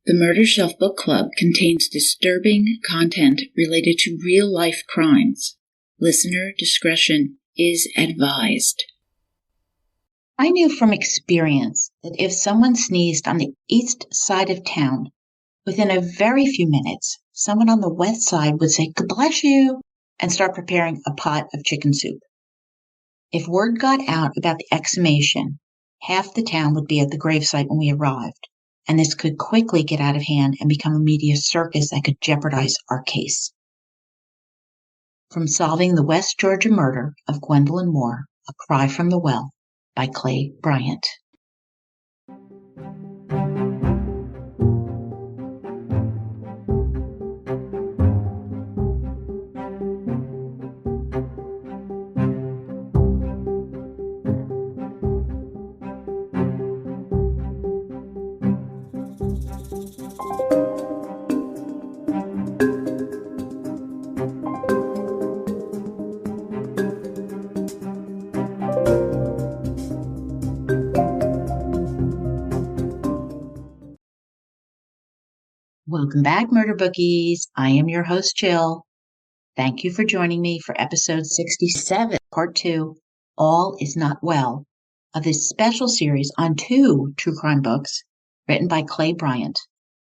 The Murder Shelf Book Club contains disturbing content related to real-life crimes. Listener discretion is advised. I knew from experience that if someone sneezed on the east side of town, within a very few minutes, someone on the west side would say, "God bless you," and start preparing a pot of chicken soup. If word got out about the exhumation, half the town would be at the gravesite when we arrived, and this could quickly get out of hand and become a media circus that could jeopardize our case. From solving the West Georgia murder of Gwendolyn Moore, A Cry from the Well, by Clay Bryant. Welcome back, Murder Bookies. I am your host, Jill. Thank you for joining me for episode 67, part 2, All Is Not Well, of this special series on 2 true crime books written by Clay Bryant,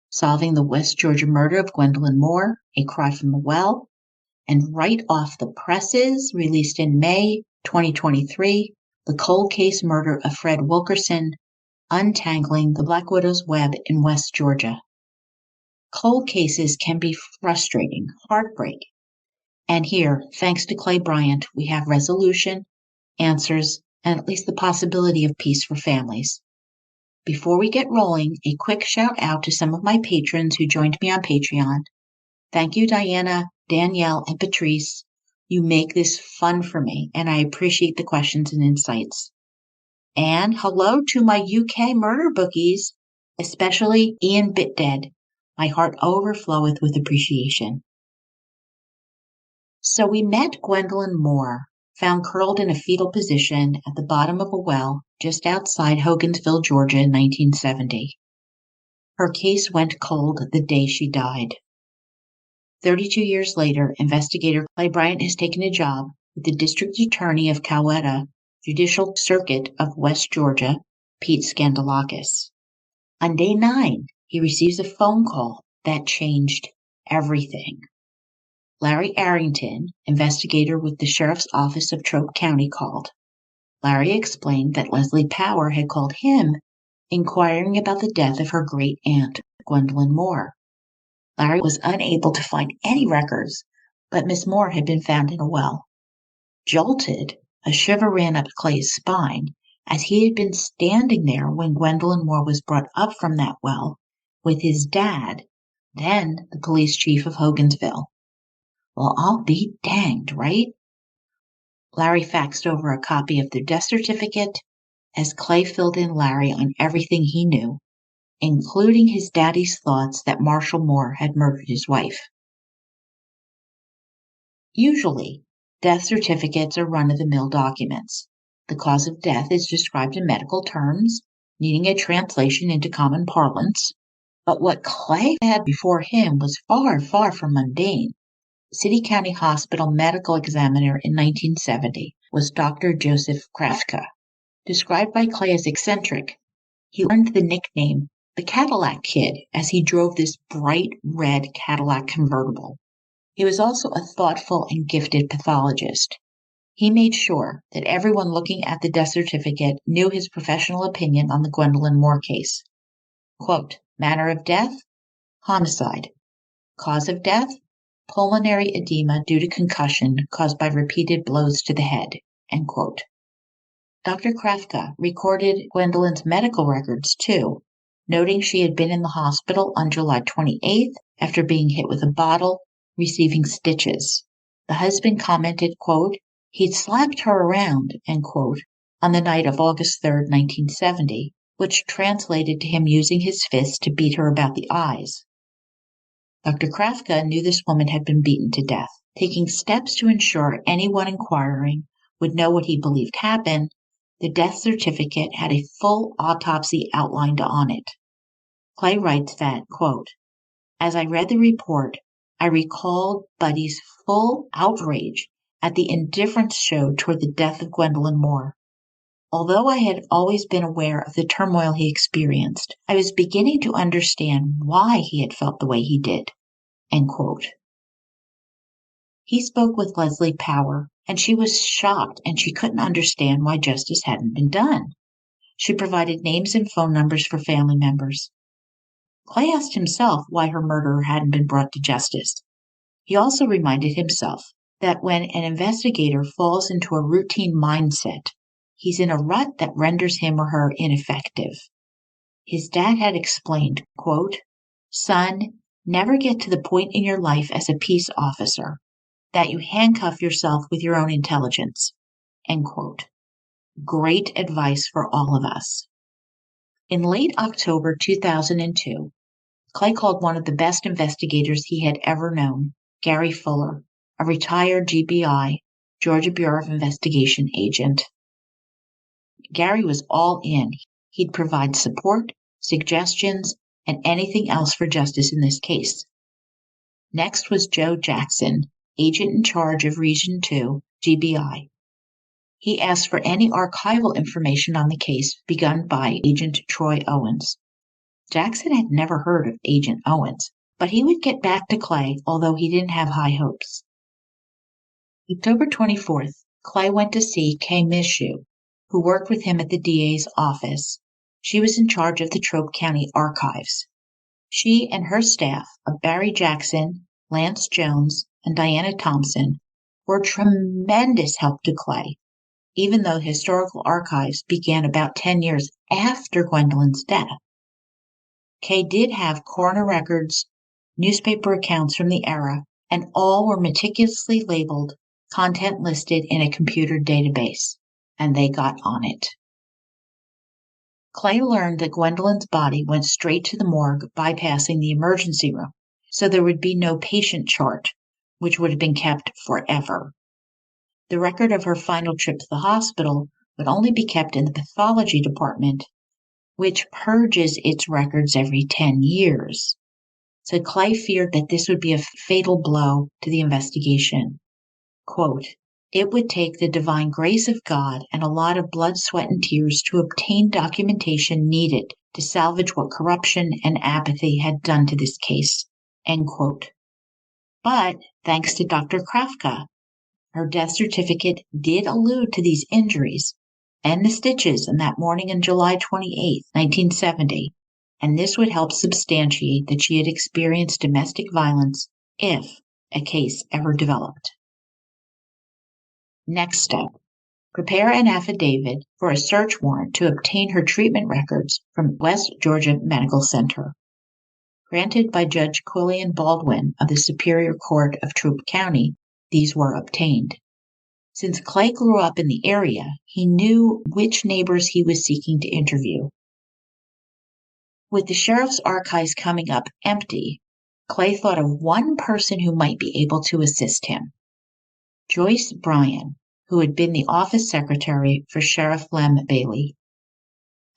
Solving the West Georgia Murder of Gwendolyn Moore, A Cry from the Well, and right off the presses, released in May 2023, The Cold Case Murder of Fred Wilkerson, Untangling the Black Widow's Web in West Georgia. Cold cases can be frustrating, heartbreaking. And here, thanks to Clay Bryant, we have resolution, answers, and at least the possibility of peace for families. Before we get rolling, a quick shout out to some of my patrons who joined me on Patreon. Thank you, Diana, Danielle, and Patrice. You make this fun for me, and I appreciate the questions and insights. And hello to my UK murder bookies, especially Ian Bitdead. My heart overfloweth with appreciation. So we met Gwendolyn Moore, found curled in a fetal position at the bottom of a well just outside Hogansville, Georgia in 1970. Her case went cold the day she died. 32 years later, Investigator Clay Bryant has taken a job with the District Attorney of Coweta, Judicial Circuit of West Georgia, Pete Skandalakis. On day 9, he receives a phone call that changed everything. Larry Arrington, investigator with the Sheriff's Office of Troke County, called. Larry explained that Leslie Power had called him, inquiring about the death of her great-aunt, Gwendolyn Moore. Larry was unable to find any records, but Miss Moore had been found in a well. Jolted, a shiver ran up Clay's spine, as he had been standing there when Gwendolyn Moore was brought up from that well with his dad, then the police chief of Hogansville. Well, I'll be danged, right? Larry faxed over a copy of their death certificate as Clay filled in Larry on everything he knew, including his daddy's thoughts that Marshall Moore had murdered his wife. Usually, death certificates are run-of-the-mill documents. The cause of death is described in medical terms, needing a translation into common parlance. But what Clay had before him was far, far from mundane. City County Hospital medical examiner in 1970 was Dr. Joseph Krafka. Described by Clay as eccentric, he earned the nickname the Cadillac Kid as he drove this bright red Cadillac convertible. He was also a thoughtful and gifted pathologist. He made sure that everyone looking at the death certificate knew his professional opinion on the Gwendolyn Moore case. Quote, manner of death, homicide. Cause of death, pulmonary edema due to concussion caused by repeated blows to the head. End quote. Dr. Krafka recorded Gwendolyn's medical records too, noting she had been in the hospital on July 28th after being hit with a bottle, receiving stitches. The husband commented, quote, he'd slapped her around, end quote, on the night of August 3rd, 1970, which translated to him using his fist to beat her about the eyes. Dr. Krafka knew this woman had been beaten to death, taking steps to ensure anyone inquiring would know what he believed happened. The death certificate had a full autopsy outlined on it. Clay writes that, quote, as I read the report, I recalled Buddy's full outrage at the indifference showed toward the death of Gwendolyn Moore. Although I had always been aware of the turmoil he experienced, I was beginning to understand why he had felt the way he did. End quote. He spoke with Leslie Power, and she was shocked and she couldn't understand why justice hadn't been done. She provided names and phone numbers for family members. Clay asked himself why her murderer hadn't been brought to justice. He also reminded himself that when an investigator falls into a routine mindset, he's in a rut that renders him or her ineffective. His dad had explained, quote, son, never get to the point in your life as a peace officer that you handcuff yourself with your own intelligence, end quote. Great advice for all of us. In late October 2002, Clay called one of the best investigators he had ever known, Gary Fuller, a retired GBI, Georgia Bureau of Investigation agent. Gary was all in. He'd provide support, suggestions, and anything else for justice in this case. Next was Joe Jackson, agent in charge of Region 2, GBI. He asked for any archival information on the case begun by Agent Troy Owens. Jackson had never heard of Agent Owens, but he would get back to Clay, although he didn't have high hopes. October 24th, Clay went to see Kay Mishu, who worked with him at the DA's office. She was in charge of the Trope County Archives. She and her staff of Barry Jackson, Lance Jones, and Diana Thompson were tremendous help to Clay, even though historical archives began about 10 years after Gwendolyn's death. Kay did have coroner records, newspaper accounts from the era, and all were meticulously labeled, content listed in a computer database, and they got on it. Clay learned that Gwendolyn's body went straight to the morgue, bypassing the emergency room, so there would be no patient chart, which would have been kept forever. The record of her final trip to the hospital would only be kept in the pathology department, which purges its records every 10 years. So Clay feared that this would be a fatal blow to the investigation. Quote, it would take the divine grace of God and a lot of blood, sweat, and tears to obtain documentation needed to salvage what corruption and apathy had done to this case, end quote. But thanks to Dr. Krafka, her death certificate did allude to these injuries and the stitches on that morning on July 28, 1970, and this would help substantiate that she had experienced domestic violence if a case ever developed. Next step, prepare an affidavit for a search warrant to obtain her treatment records from West Georgia Medical Center. Granted by Judge Quillian Baldwin of the Superior Court of Troup County, these were obtained. Since Clay grew up in the area, he knew which neighbors he was seeking to interview. With the sheriff's archives coming up empty, Clay thought of one person who might be able to assist him. Joyce Bryan, who had been the office secretary for Sheriff Lem Bailey.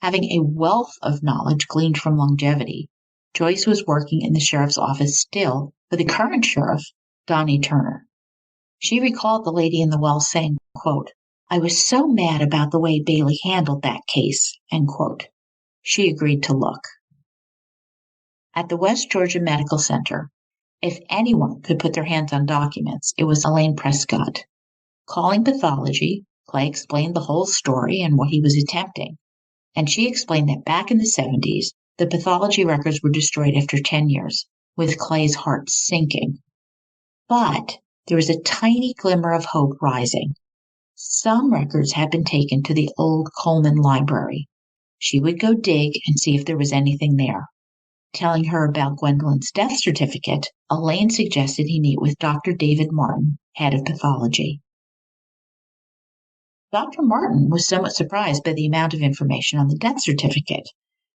Having a wealth of knowledge gleaned from longevity, Joyce was working in the sheriff's office still for the current sheriff, Donnie Turner. She recalled the lady in the well saying, quote, I was so mad about the way Bailey handled that case, end quote. She agreed to look. At the West Georgia Medical Center, if anyone could put their hands on documents, it was Elaine Prescott. Calling pathology, Clay explained the whole story and what he was attempting, and she explained that back in the 70s, the pathology records were destroyed after 10 years, with Clay's heart sinking. But there was a tiny glimmer of hope rising. Some records had been taken to the old Coleman Library. She would go dig and see if there was anything there. Telling her about Gwendolyn's death certificate, Elaine suggested he meet with Dr. David Martin, head of pathology. Dr. Martin was somewhat surprised by the amount of information on the death certificate.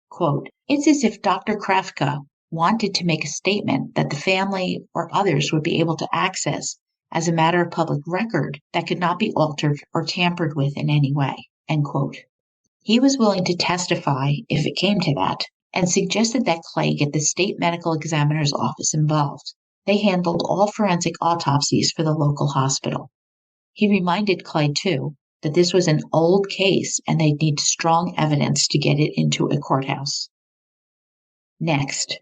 Quote, it's as if Dr. Krafka wanted to make a statement that the family or others would be able to access as a matter of public record that could not be altered or tampered with in any way, end quote. He was willing to testify if it came to that, and suggested that Clay get the state medical examiner's office involved. They handled all forensic autopsies for the local hospital. He reminded Clay, too, that this was an old case and they'd need strong evidence to get it into a courthouse. Next,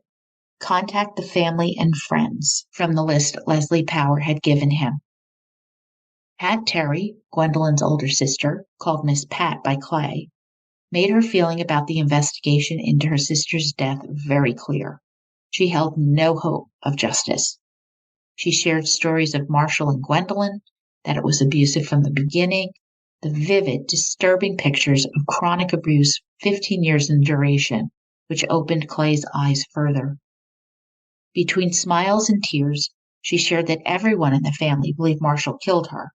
contact the family and friends from the list Leslie Power had given him. Pat Terry, Gwendolyn's older sister, called Miss Pat by Clay, made her feeling about the investigation into her sister's death very clear. She held no hope of justice. She shared stories of Marshall and Gwendolyn, that it was abusive from the beginning, the vivid, disturbing pictures of chronic abuse 15 years in duration, which opened Clay's eyes further. Between smiles and tears, she shared that everyone in the family believed Marshall killed her,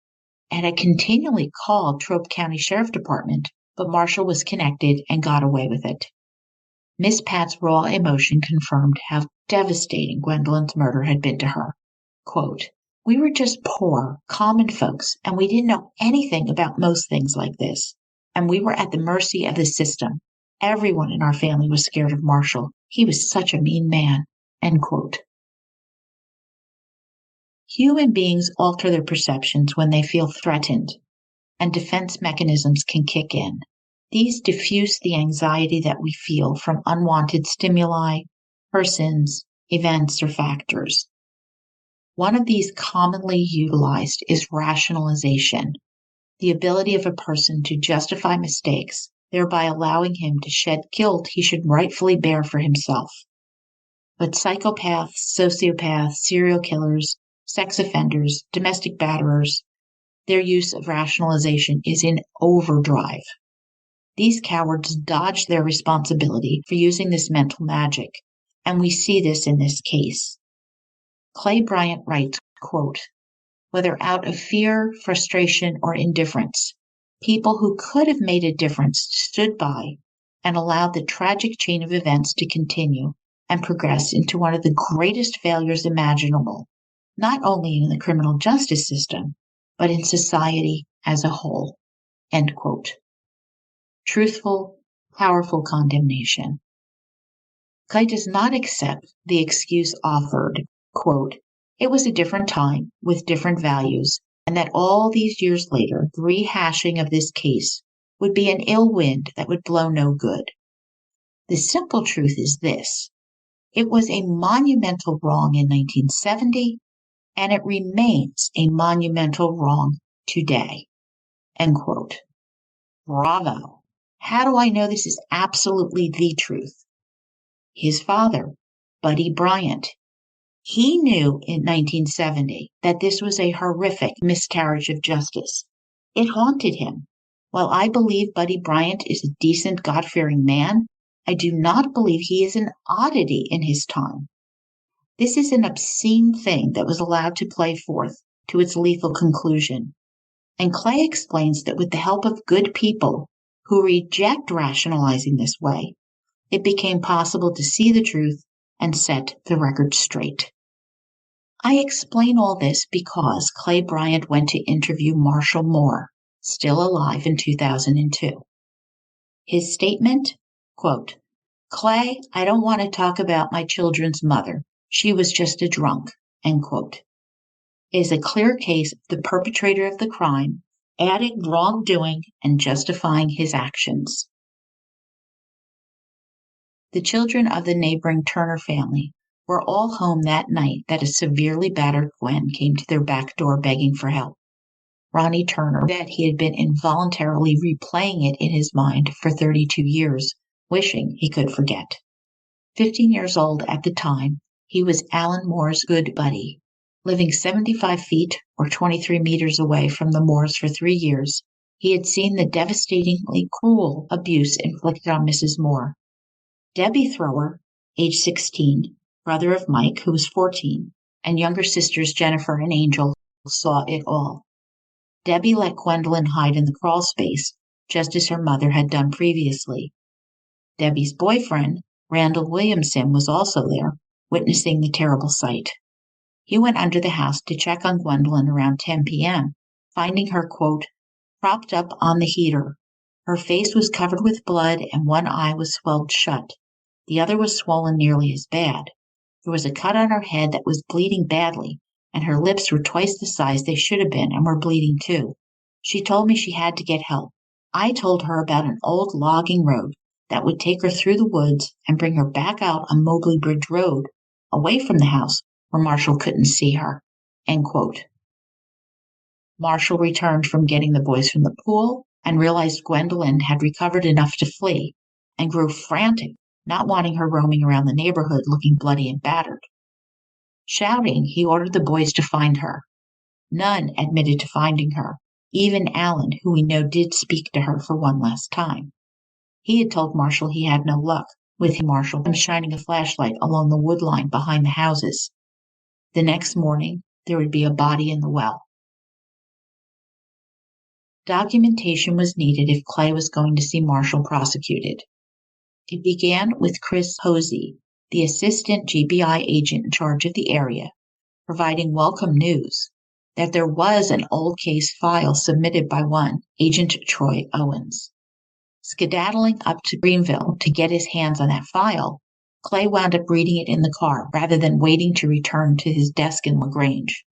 and had continually called Trope County Sheriff Department, but Marshall was connected and got away with it. Miss Pat's raw emotion confirmed how devastating Gwendolyn's murder had been to her. Quote, "We were just poor, common folks, and we didn't know anything about most things like this. And we were at the mercy of the system. Everyone in our family was scared of Marshall. He was such a mean man." End quote. Human beings alter their perceptions when they feel threatened, and defense mechanisms can kick in. These diffuse the anxiety that we feel from unwanted stimuli, persons, events, or factors. One of these commonly utilized is rationalization, the ability of a person to justify mistakes, thereby allowing him to shed guilt he should rightfully bear for himself. But psychopaths, sociopaths, serial killers, sex offenders, domestic batterers, their use of rationalization is in overdrive. These cowards dodge their responsibility for using this mental magic, and we see this in this case. Clay Bryant writes, quote, "Whether out of fear, frustration, or indifference, people who could have made a difference stood by and allowed the tragic chain of events to continue and progress into one of the greatest failures imaginable, not only in the criminal justice system, but in society as a whole." End quote. Truthful, powerful condemnation. Clay does not accept the excuse offered, quote, "It was a different time with different values, and that all these years later, the rehashing of this case would be an ill wind that would blow no good." The simple truth is this: it was a monumental wrong in 1970, and it remains a monumental wrong today. End quote. Bravo. How do I know this is absolutely the truth? His father, Buddy Bryant, he knew in 1970 that this was a horrific miscarriage of justice. It haunted him. While I believe Buddy Bryant is a decent, God-fearing man, I do not believe he is an oddity in his time. This is an obscene thing that was allowed to play forth to its lethal conclusion. And Clay explains that with the help of good people who reject rationalizing this way, it became possible to see the truth and set the record straight. I explain all this because Clay Bryant went to interview Marshall Moore, still alive, in 2002. His statement, quote, "Clay, I don't want to talk about my children's mother. She was just a drunk," end quote, is a clear case of the perpetrator of the crime adding wrongdoing and justifying his actions. The children of the neighboring Turner family were all home that night that a severely battered Gwen came to their back door begging for help. Ronnie Turner said he had been involuntarily replaying it in his mind for 32 years, wishing he could forget. 15 years old at the time, he was Alan Moore's good buddy. Living 75 feet or 23 meters away from the Moores for 3 years, he had seen the devastatingly cruel abuse inflicted on Mrs. Moore. Debbie Thrower, age 16, brother of Mike, who was 14, and younger sisters Jennifer and Angel, saw it all. Debbie let Gwendolyn hide in the crawl space, just as her mother had done previously. Debbie's boyfriend, Randall Williamson, was also there, witnessing the terrible sight. He went under the house to check on Gwendolyn around 10 p.m., finding her, quote, propped up on the heater. Her face was covered with blood and one eye was swelled shut. The other was swollen nearly as bad. There was a cut on her head that was bleeding badly, and her lips were twice the size they should have been and were bleeding too. She told me she had to get help. I told her about an old logging road that would take her through the woods and bring her back out on Mobley Bridge Road, away from the house where Marshall couldn't see her." End quote. Marshall returned from getting the boys from the pool and realized Gwendolyn had recovered enough to flee, and grew frantic, not wanting her roaming around the neighborhood looking bloody and battered. Shouting, he ordered the boys to find her. None admitted to finding her, even Alan, who we know did speak to her for one last time. He had told Marshall he had no luck, with Marshall shining a flashlight along the wood line behind the houses. The next morning, there would be a body in the well. Documentation was needed if Clay was going to see Marshall prosecuted. It began with Chris Posey, the assistant GBI agent in charge of the area, providing welcome news that there was an old case file submitted by one Agent Troy Owens. Skedaddling up to Greenville to get his hands on that file, Clay wound up reading it in the car rather than waiting to return to his desk in LaGrange.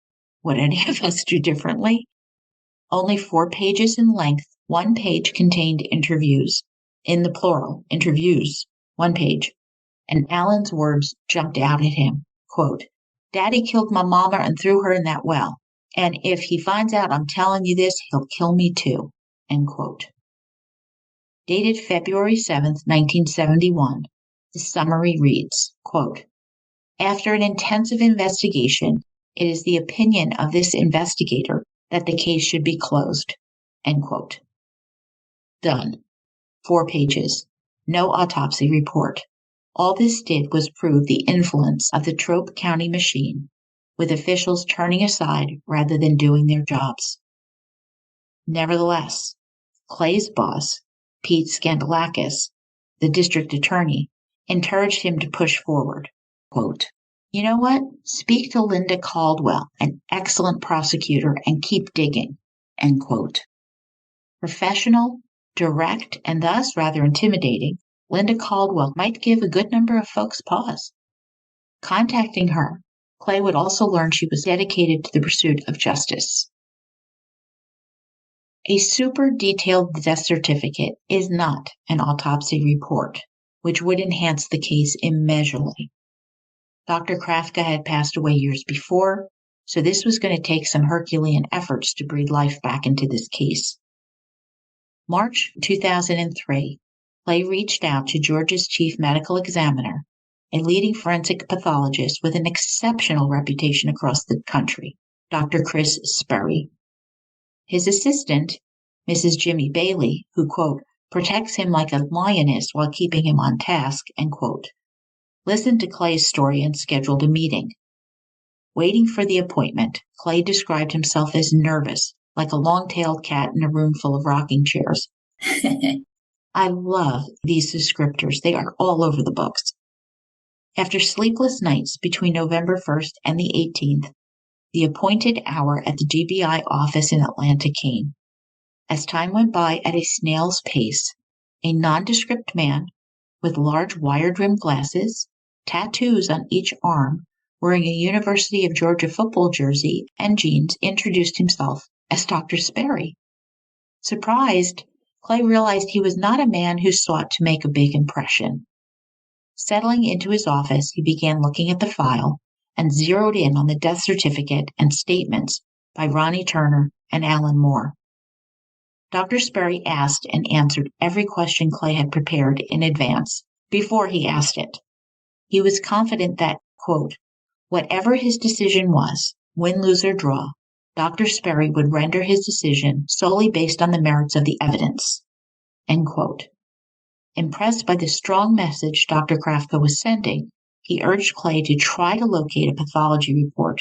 Would any of us do differently? Only 4 pages in length, 1 page contained interviews, in the plural, interviews, 1 page, and Alan's words jumped out at him. Quote, "Daddy killed my mama and threw her in that well, and if he finds out I'm telling you this, he'll kill me too." End quote. Dated February 7th, 1971, the summary reads, quote, "After an intensive investigation, it is the opinion of this investigator that the case should be closed." End quote. Done. 4 pages. No autopsy report. All this did was prove the influence of the Trope County machine, with officials turning aside rather than doing their jobs. Nevertheless, Clay's boss, Pete Scandalakis, the district attorney, encouraged him to push forward. Quote, "You know what? Speak to Linda Caldwell, an excellent prosecutor, and keep digging." End quote. Professional, direct, and thus rather intimidating, Linda Caldwell might give a good number of folks pause. Contacting her, Clay would also learn she was dedicated to the pursuit of justice. A super detailed death certificate is not an autopsy report, which would enhance the case immeasurably. Dr. Krafka had passed away years before, so this was going to take some Herculean efforts to breathe life back into this case. March 2003, Clay reached out to Georgia's chief medical examiner, a leading forensic pathologist with an exceptional reputation across the country, Dr. Chris Sperry. His assistant, Mrs. Jimmy Bailey, who, quote, "protects him like a lioness while keeping him on task," end quote, listened to Clay's story and scheduled a meeting. Waiting for the appointment, Clay described himself as nervous, like a long-tailed cat in a room full of rocking chairs. I love these descriptors. They are all over the books. After sleepless nights between November 1st and the 18th, the appointed hour at the GBI office in Atlanta came. As time went by at a snail's pace, a nondescript man with large wire-rimmed glasses, tattoos on each arm, wearing a University of Georgia football jersey and jeans, introduced himself as Dr. Sperry. Surprised, Clay realized he was not a man who sought to make a big impression. Settling into his office, he began looking at the file and zeroed in on the death certificate and statements by Ronnie Turner and Alan Moore. Dr. Sperry asked and answered every question Clay had prepared in advance before he asked it. He was confident that, quote, "whatever his decision was, win, lose, or draw, Dr. Sperry would render his decision solely based on the merits of the evidence." End quote. Impressed by the strong message Dr. Krafka was sending, he urged Clay to try to locate a pathology report.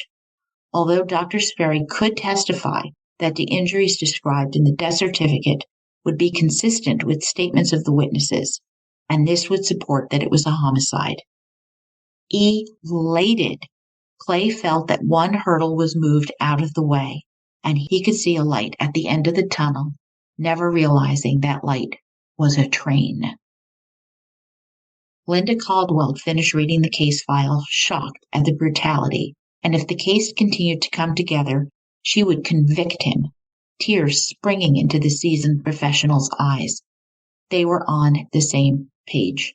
Although Dr. Sperry could testify that the injuries described in the death certificate would be consistent with statements of the witnesses, and this would support that it was a homicide. Elated, Clay felt that one hurdle was moved out of the way, and he could see a light at the end of the tunnel, never realizing that light was a train. Linda Caldwell finished reading the case file, shocked at the brutality, and if the case continued to come together, she would convict him, tears springing into the seasoned professional's eyes. They were on the same page.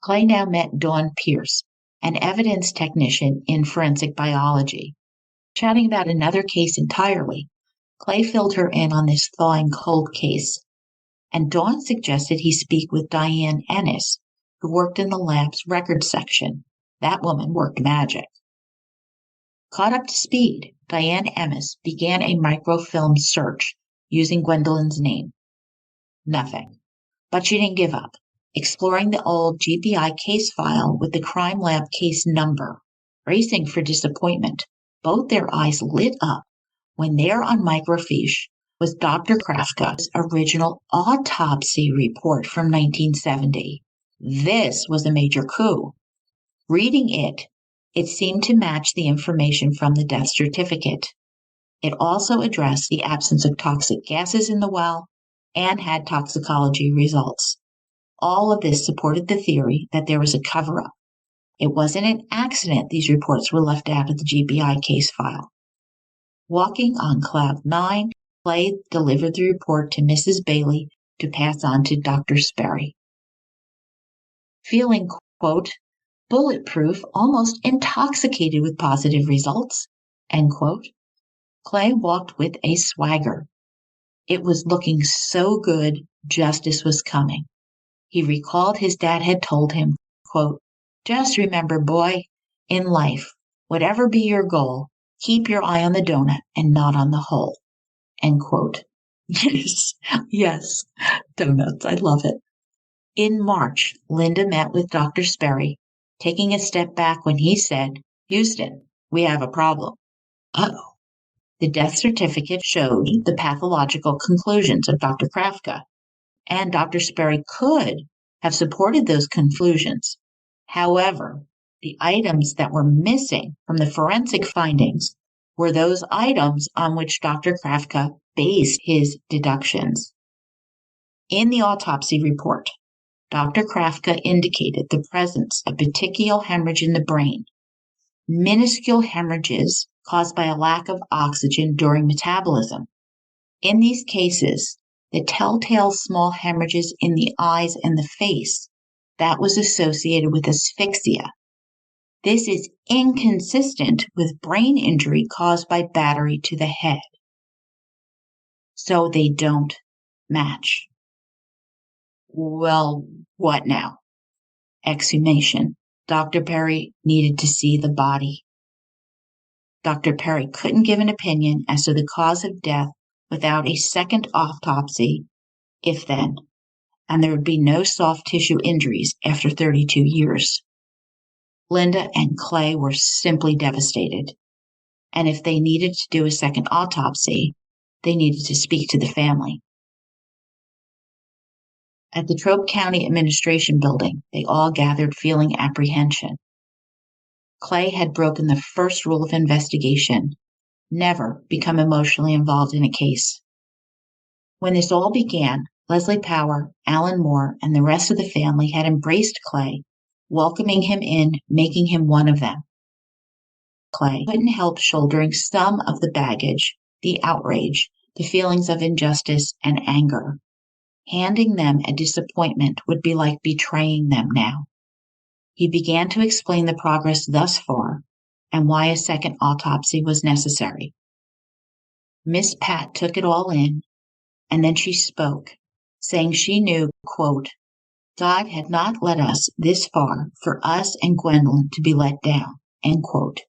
Clay now met Dawn Pierce, an evidence technician in forensic biology. Chatting about another case entirely, Clay filled her in on this thawing cold case, and Dawn suggested he speak with Diane Ennis, who worked in the lab's records section. That woman worked magic. Caught up to speed, Diane Ennis began a microfilm search using Gwendolyn's name. Nothing. But she didn't give up, exploring the old GBI case file with the crime lab case number. Bracing for disappointment, both their eyes lit up when there on microfiche was Dr. Krafka's original autopsy report from 1970. This was a major coup. Reading it, it seemed to match the information from the death certificate. It also addressed the absence of toxic gases in the well and had toxicology results. All of this supported the theory that there was a cover-up. It wasn't an accident these reports were left out of the GBI case file. Walking on cloud 9, Clay delivered the report to Mrs. Bailey to pass on to Dr. Sperry. Feeling, quote, bulletproof, almost intoxicated with positive results, end quote, Clay walked with a swagger. It was looking so good, justice was coming. He recalled his dad had told him, quote, just remember, boy, in life, whatever be your goal, keep your eye on the donut and not on the hole, end quote. Yes, donuts, I love it. In March, Linda met with Dr. Sperry, taking a step back when he said, Houston, we have a problem. Uh-oh. The death certificate showed the pathological conclusions of Dr. Krafka, and Dr. Sperry could have supported those conclusions. However, the items that were missing from the forensic findings were those items on which Dr. Krafka based his deductions. In the autopsy report, Dr. Krafka indicated the presence of petechial hemorrhage in the brain, minuscule hemorrhages caused by a lack of oxygen during metabolism. In these cases, the telltale small hemorrhages in the eyes and the face, that was associated with asphyxia. This is inconsistent with brain injury caused by battery to the head. So they don't match. Well, what now? Exhumation. Dr. Perry needed to see the body. Dr. Perry couldn't give an opinion as to the cause of death without a second autopsy, if then, and there would be no soft tissue injuries after 32 years. Linda and Clay were simply devastated, and if they needed to do a second autopsy, they needed to speak to the family. At the Trobe County Administration Building, they all gathered feeling apprehension. Clay had broken the first rule of investigation: never become emotionally involved in a case. When this all began, Leslie Power, Alan Moore, and the rest of the family had embraced Clay, welcoming him in, making him one of them. Clay couldn't help shouldering some of the baggage, the outrage, the feelings of injustice and anger. Handing them a disappointment would be like betraying them now. He began to explain the progress thus far and why a second autopsy was necessary. Miss Pat took it all in, and then she spoke, saying she knew, quote, God had not led us this far for us and Gwendolyn to be let down, end quote.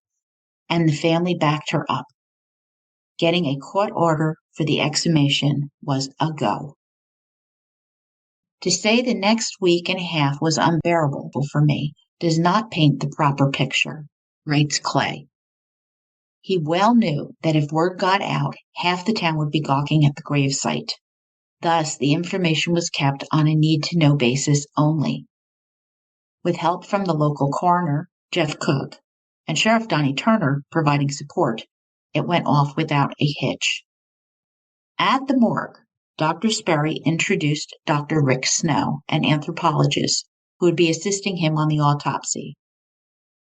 And the family backed her up. Getting a court order for the exhumation was a go. To say the next week and a half was unbearable for me does not paint the proper picture, writes Clay. He well knew that if word got out, half the town would be gawking at the gravesite. Thus, the information was kept on a need-to-know basis only. With help from the local coroner, Jeff Cook, and Sheriff Donnie Turner providing support, it went off without a hitch. At the morgue, Dr. Sperry introduced Dr. Rick Snow, an anthropologist, who would be assisting him on the autopsy.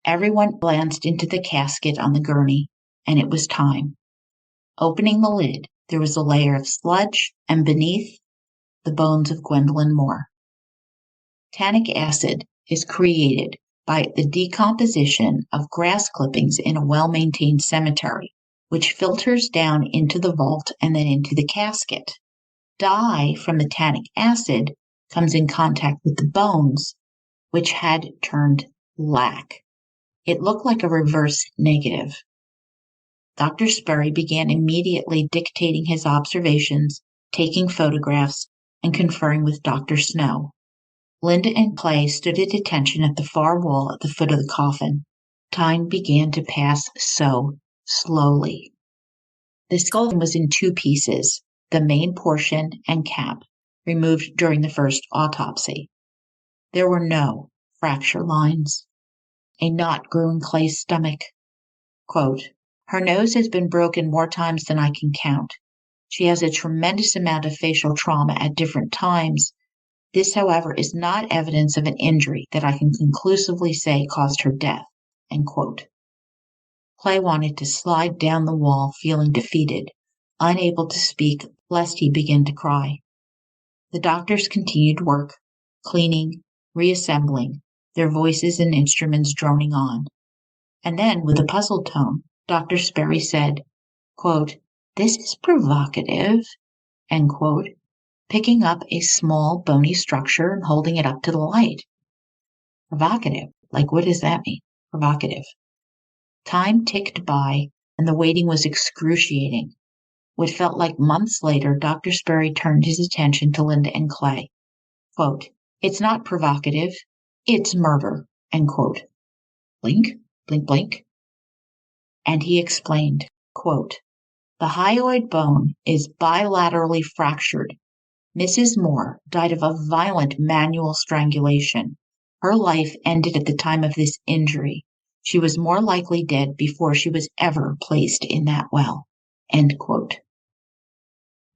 Everyone glanced into the casket on the gurney, and it was time. Opening the lid, there was a layer of sludge, and beneath, the bones of Gwendolyn Moore. Tannic acid is created by the decomposition of grass clippings in a well-maintained cemetery, which filters down into the vault and then into the casket. Dye from the tannic acid comes in contact with the bones, which had turned black. It looked like a reverse negative. Dr. Sperry began immediately dictating his observations, taking photographs, and conferring with Dr. Snow. Linda and Clay stood at attention at the far wall at the foot of the coffin. Time began to pass so slowly. The skull was in two pieces, the main portion and cap, removed during the first autopsy. There were no fracture lines. A knot grew in Clay's stomach. Quote, "Her nose has been broken more times than I can count. She has a tremendous amount of facial trauma at different times. This, however, is not evidence of an injury that I can conclusively say caused her death." End quote. Clay wanted to slide down the wall, feeling defeated, unable to speak lest he begin to cry. The doctors continued work, cleaning, reassembling, their voices and instruments droning on. And then, with a puzzled tone, Dr. Sperry said, quote, "This is provocative," end quote, picking up a small bony structure and holding it up to the light. Provocative? Like, what does that mean? Provocative. Time ticked by, and the waiting was excruciating. What felt like months later, Dr. Sperry turned his attention to Linda and Clay. Quote, "It's not provocative, it's murder," end quote. Blink, blink, blink. And he explained, quote, "The hyoid bone is bilaterally fractured. Mrs. Moore died of a violent manual strangulation. Her life ended at the time of this injury. She was more likely dead before she was ever placed in that well." End quote.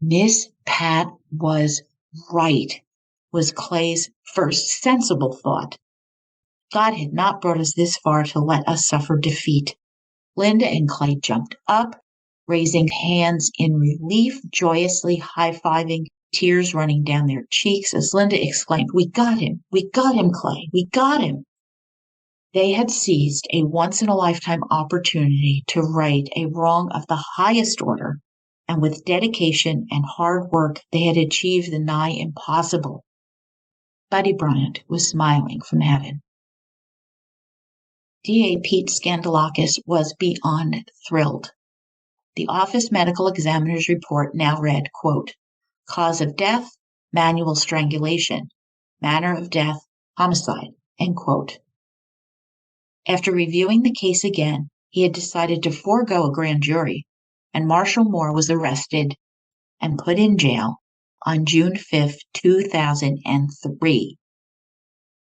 Miss Pat was right, was Clay's first sensible thought. God had not brought us this far to let us suffer defeat. Linda and Clay jumped up, raising hands in relief, joyously high-fiving, tears running down their cheeks as Linda exclaimed, "We got him, Clay, we got him." They had seized a once-in-a-lifetime opportunity to right a wrong of the highest order, and with dedication and hard work, they had achieved the nigh impossible. Buddy Bryant was smiling from heaven. D.A. Pete Scandalakis was beyond thrilled. The office medical examiner's report now read, quote, "Cause of death, manual strangulation. Manner of death, homicide," end quote. After reviewing the case again, he had decided to forego a grand jury, and Marshall Moore was arrested and put in jail on June 5, 2003.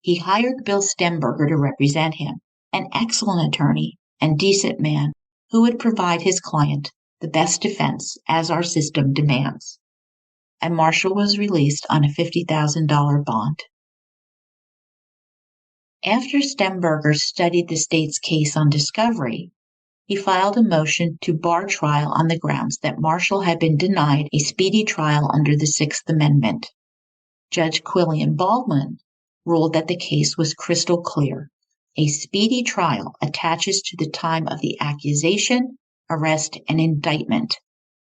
He hired Bill Stemberger to represent him, an excellent attorney and decent man who would provide his client the best defense as our system demands. And Marshall was released on a $50,000 bond. After Stemberger studied the state's case on discovery, he filed a motion to bar trial on the grounds that Marshall had been denied a speedy trial under the Sixth Amendment. Judge Quillian Baldwin ruled that the case was crystal clear. A speedy trial attaches to the time of the accusation, arrest, and indictment,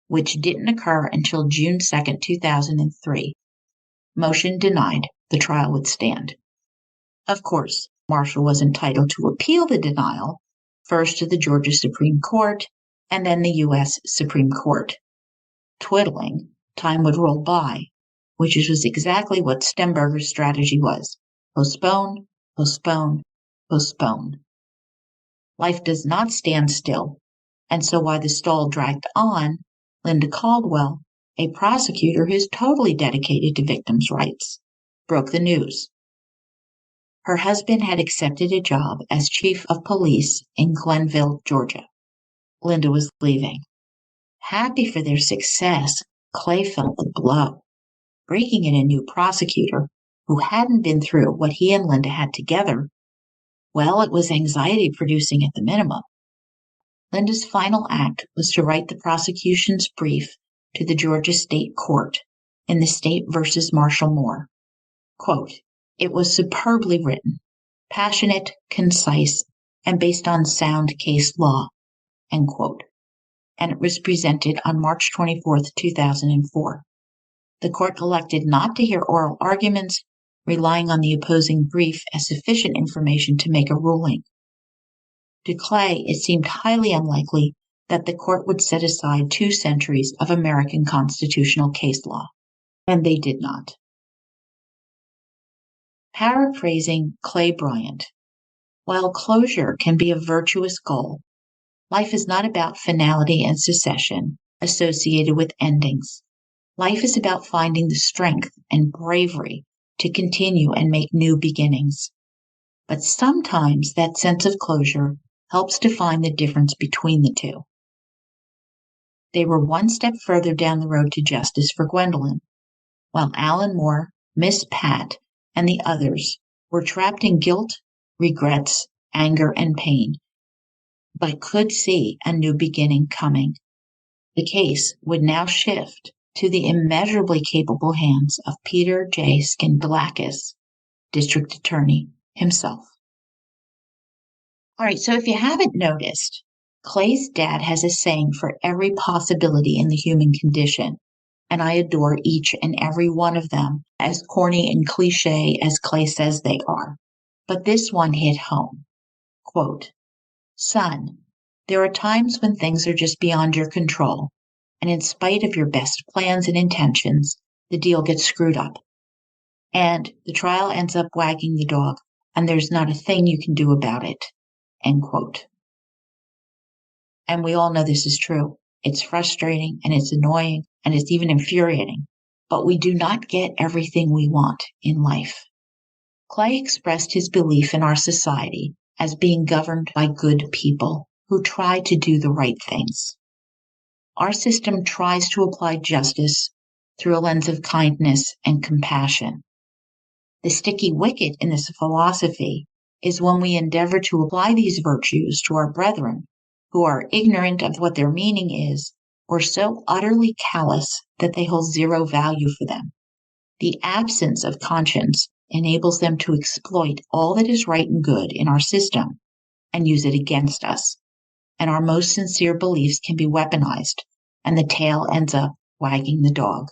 which didn't occur until June 2, 2003. Motion denied. The trial would stand. Of course, Marshall was entitled to appeal the denial, first to the Georgia Supreme Court and then the U.S. Supreme Court. Twiddling, time would roll by, which was exactly what Stemberger's strategy was. Postpone, postpone, postpone. Life does not stand still, and so while the stall dragged on, Linda Caldwell, a prosecutor who is totally dedicated to victims' rights, broke the news. Her husband had accepted a job as chief of police in Glenville, Georgia. Linda was leaving. Happy for their success, Clay felt the blow. Breaking in a new prosecutor who hadn't been through what he and Linda had together, well, it was anxiety-producing at the minimum. Linda's final act was to write the prosecution's brief to the Georgia State Court in the State versus Marshall Moore. Quote, "It was superbly written, passionate, concise, and based on sound case law," end quote. And it was presented on March 24th, 2004. The court elected not to hear oral arguments, relying on the opposing brief as sufficient information to make a ruling. To Clay, it seemed highly unlikely that the court would set aside 2 centuries of American constitutional case law, and they did not. Paraphrasing Clay Bryant, while closure can be a virtuous goal, life is not about finality and succession associated with endings. Life is about finding the strength and bravery to continue and make new beginnings. But sometimes that sense of closure helps define the difference between the two. They were one step further down the road to justice for Gwendolyn, while Alan Moore, Miss Pat, and the others were trapped in guilt, regrets, anger, and pain, but could see a new beginning coming. The case would now shift to the immeasurably capable hands of Peter J. Skindalakis, District Attorney himself. All right, so if you haven't noticed, Clay's dad has a saying for every possibility in the human condition, and I adore each and every one of them, as corny and cliche as Clay says they are. But this one hit home. Quote, "Son, there are times when things are just beyond your control, and in spite of your best plans and intentions, the deal gets screwed up. And the trial ends up wagging the dog, and there's not a thing you can do about it." End quote. And we all know this is true. It's frustrating, and it's annoying, and it's even infuriating. But we do not get everything we want in life. Clay expressed his belief in our society as being governed by good people who try to do the right things. Our system tries to apply justice through a lens of kindness and compassion. The sticky wicket in this philosophy is when we endeavor to apply these virtues to our brethren who are ignorant of what their meaning is or so utterly callous that they hold zero value for them. The absence of conscience enables them to exploit all that is right and good in our system and use it against us. And our most sincere beliefs can be weaponized, and the tail ends up wagging the dog.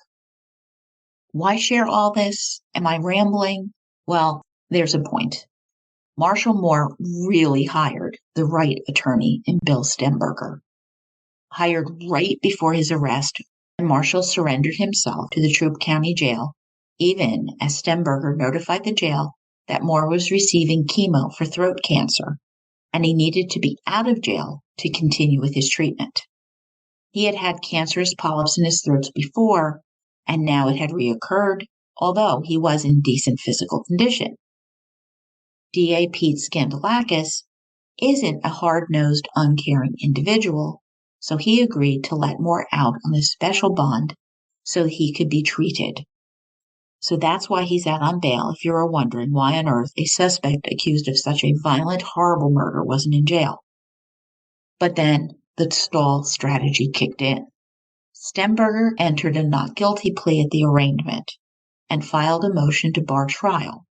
Why share all this? Am I rambling? Well, there's a point. Marshall Moore really hired the right attorney in Bill Stemberger. Hired right before his arrest, and Marshall surrendered himself to the Troup County Jail, even as Stemberger notified the jail that Moore was receiving chemo for throat cancer, and he needed to be out of jail to continue with his treatment. He had had cancerous polyps in his throat before, and now it had reoccurred, although he was in decent physical condition. DA Pete Skindalakis isn't a hard-nosed, uncaring individual, so he agreed to let Moore out on a special bond so he could be treated. So that's why he's out on bail, if you're wondering why on earth a suspect accused of such a violent, horrible murder wasn't in jail. But then the stall strategy kicked in. Stemberger entered a not guilty plea at the arraignment and filed a motion to bar trial,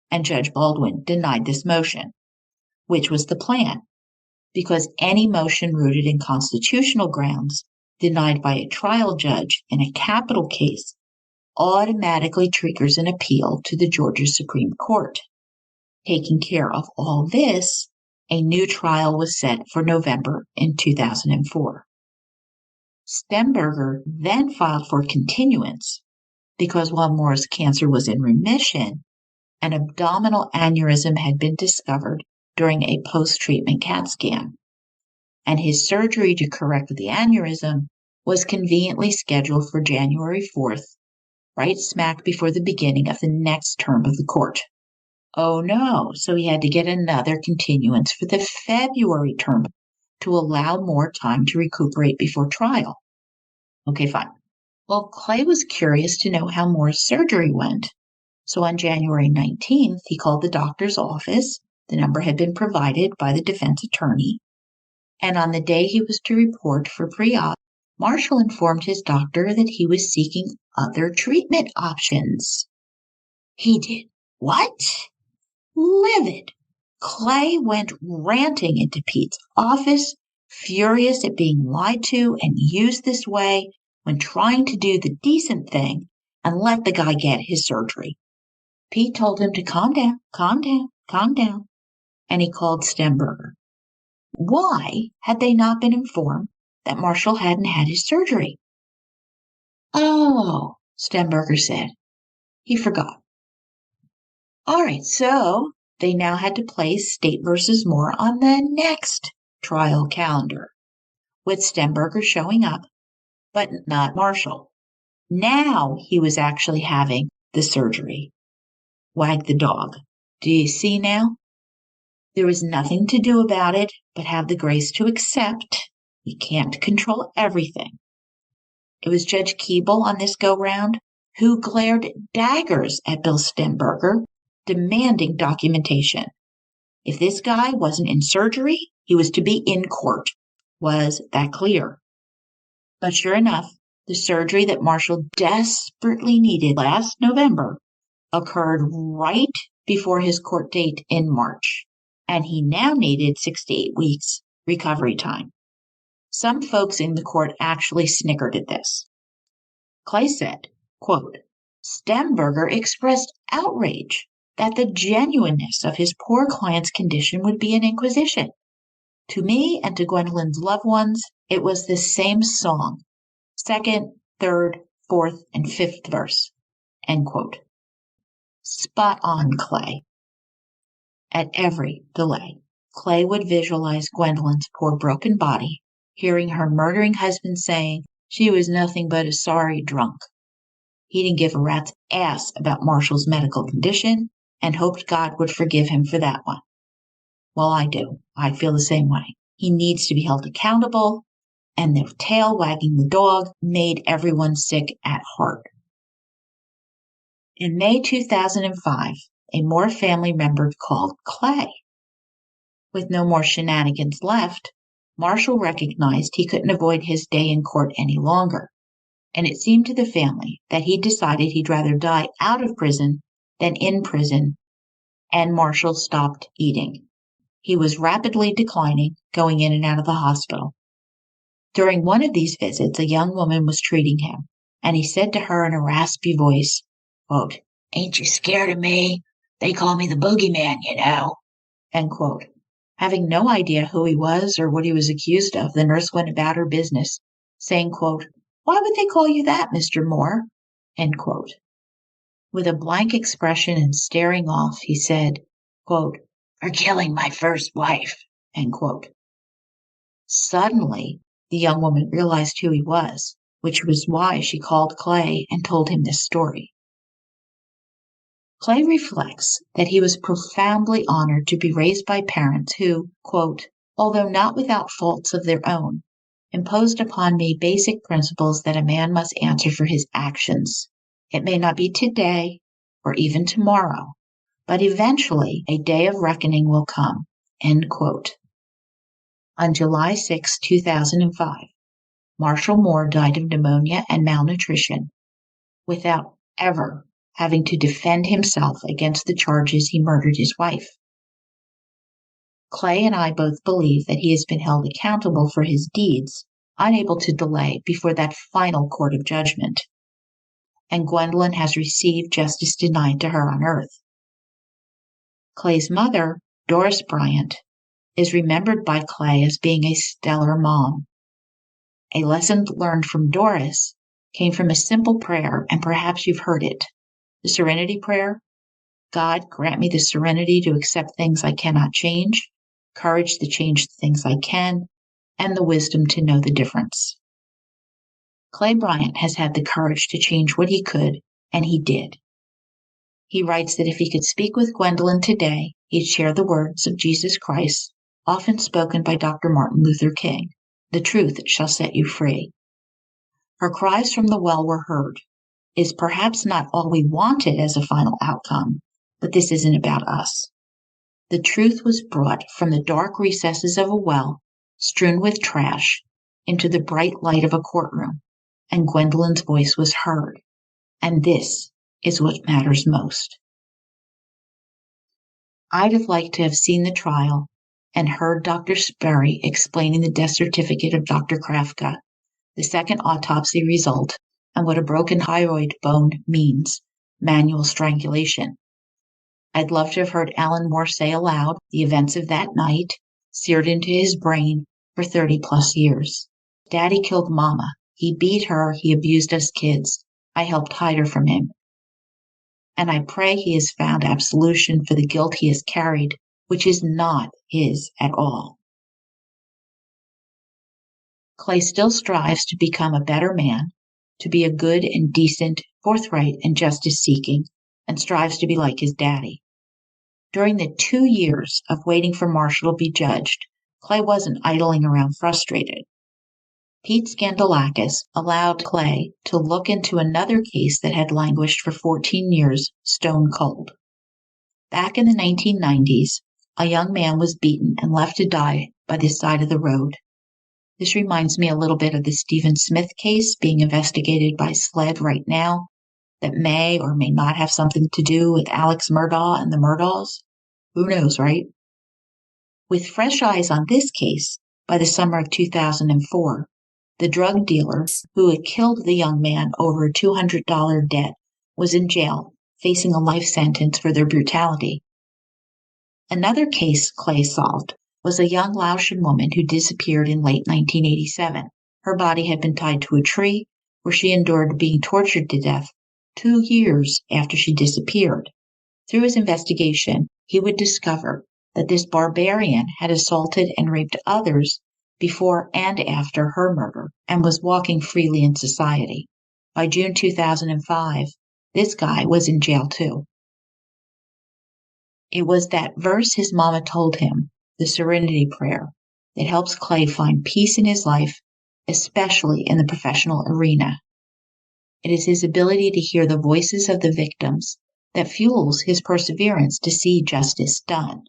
and Judge Baldwin denied this motion, which was the plan, because any motion rooted in constitutional grounds denied by a trial judge in a capital case automatically triggers an appeal to the Georgia Supreme Court. Taking care of all this, a new trial was set for November in 2004. Stemberger then filed for continuance because while Moore's cancer was in remission, an abdominal aneurysm had been discovered during a post-treatment CAT scan, and his surgery to correct the aneurysm was conveniently scheduled for January 4th, right smack before the beginning of the next term of the court. Oh no, so he had to get another continuance for the February term to allow more time to recuperate before trial. Okay, fine. Well, Clay was curious to know how Moore's surgery went, So on January 19th, he called the doctor's office. The number had been provided by the defense attorney. And on the day he was to report for pre-op, Marshall informed his doctor that he was seeking other treatment options. He did what? Livid. Clay went ranting into Pete's office, furious at being lied to and used this way when trying to do the decent thing and let the guy get his surgery. Pete told him to calm down, and he called Stemberger. Why had they not been informed that Marshall hadn't had his surgery? Oh, Stemberger said. He forgot. All right, so they now had to place State versus Moore on the next trial calendar, with Stemberger showing up, but not Marshall. Now he was actually having the surgery. Wag the dog. Do you see now? There was nothing to do about it but have the grace to accept. You can't control everything. It was Judge Keeble on this go-round who glared daggers at Bill Stemberger, demanding documentation. If this guy wasn't in surgery, he was to be in court. Was that clear? But sure enough, the surgery that Marshall desperately needed last November occurred right before his court date in March, and he now needed 6 to 8 weeks recovery time. Some folks in the court actually snickered at this. Clay said, quote, Stemberger expressed outrage that the genuineness of his poor client's condition would be an inquisition. To me and to Gwendolyn's loved ones, it was the same song, second, third, fourth, and fifth verse, end quote. Spot on, Clay. At every delay, Clay would visualize Gwendolyn's poor broken body, hearing her murdering husband saying she was nothing but a sorry drunk. He didn't give a rat's ass about Marshall's medical condition and hoped God would forgive him for that one. Well, I do. I feel the same way. He needs to be held accountable, and the tail wagging the dog made everyone sick at heart. In May 2005, a Moore family member called Clay. With no more shenanigans left, Marshall recognized he couldn't avoid his day in court any longer, and it seemed to the family that he decided he'd rather die out of prison than in prison, and Marshall stopped eating. He was rapidly declining, going in and out of the hospital. During one of these visits, a young woman was treating him, and he said to her in a raspy voice, quote, Ain't you scared of me? They call me the boogeyman, you know, end quote. Having no idea who he was or what he was accused of, the nurse went about her business, saying, quote, Why would they call you that, Mr. Moore? End quote. With a blank expression and staring off, he said, quote, For killing my first wife, end quote. Suddenly, the young woman realized who he was, which was why she called Clay and told him this story. Clay reflects that he was profoundly honored to be raised by parents who, quote, although not without faults of their own, imposed upon me basic principles that a man must answer for his actions. It may not be today or even tomorrow, but eventually a day of reckoning will come, end quote. On July 6, 2005, Marshall Moore died of pneumonia and malnutrition without ever having to defend himself against the charges he murdered his wife. Clay and I both believe that he has been held accountable for his deeds, unable to delay before that final court of judgment. And Gwendolyn has received justice denied to her on earth. Clay's mother, Doris Bryant, is remembered by Clay as being a stellar mom. A lesson learned from Doris came from a simple prayer, and perhaps you've heard it. The Serenity Prayer. God, grant me the serenity to accept things I cannot change, courage to change the things I can, and the wisdom to know the difference. Clay Bryant has had the courage to change what he could, and he did. He writes that if he could speak with Gwendolyn today, he'd share the words of Jesus Christ, often spoken by Dr. Martin Luther King, the truth shall set you free. Her cries from the well were heard. is perhaps not all we wanted as a final outcome, but this isn't about us. The truth was brought from the dark recesses of a well, strewn with trash, into the bright light of a courtroom, and Gwendolyn's voice was heard. And this is what matters most. I'd have liked to have seen the trial and heard Dr. Sperry explaining the death certificate of Dr. Krafka, the second autopsy result, and what a broken hyoid bone means, manual strangulation. I'd love to have heard Alan Moore say aloud the events of that night, seared into his brain for 30-plus years. Daddy killed Mama. He beat her. He abused us kids. I helped hide her from him. And I pray he has found absolution for the guilt he has carried, which is not his at all. Clay still strives to become a better man, to be a good and decent, forthright and justice-seeking, and strives to be like his daddy. During the 2 years of waiting for Marshall to be judged, Clay wasn't idling around frustrated. Pete Scandalakis allowed Clay to look into another case that had languished for 14 years, stone cold. Back in the 1990s, a young man was beaten and left to die by the side of the road. This reminds me a little bit of the Stephen Smith case being investigated by SLED right now that may or may not have something to do with Alex Murdaugh and the Murdaughs. Who knows, right? With fresh eyes on this case, by the summer of 2004, the drug dealer who had killed the young man over a $200 debt was in jail, facing a life sentence for their brutality. Another case Clay solved was a young Laotian woman who disappeared in late 1987. Her body had been tied to a tree where she endured being tortured to death 2 years after she disappeared. Through his investigation, he would discover that this barbarian had assaulted and raped others before and after her murder and was walking freely in society. By June 2005, this guy was in jail too. It was that verse his mama told him, the Serenity Prayer, that helps Clay find peace in his life, especially in the professional arena. It is his ability to hear the voices of the victims that fuels his perseverance to see justice done.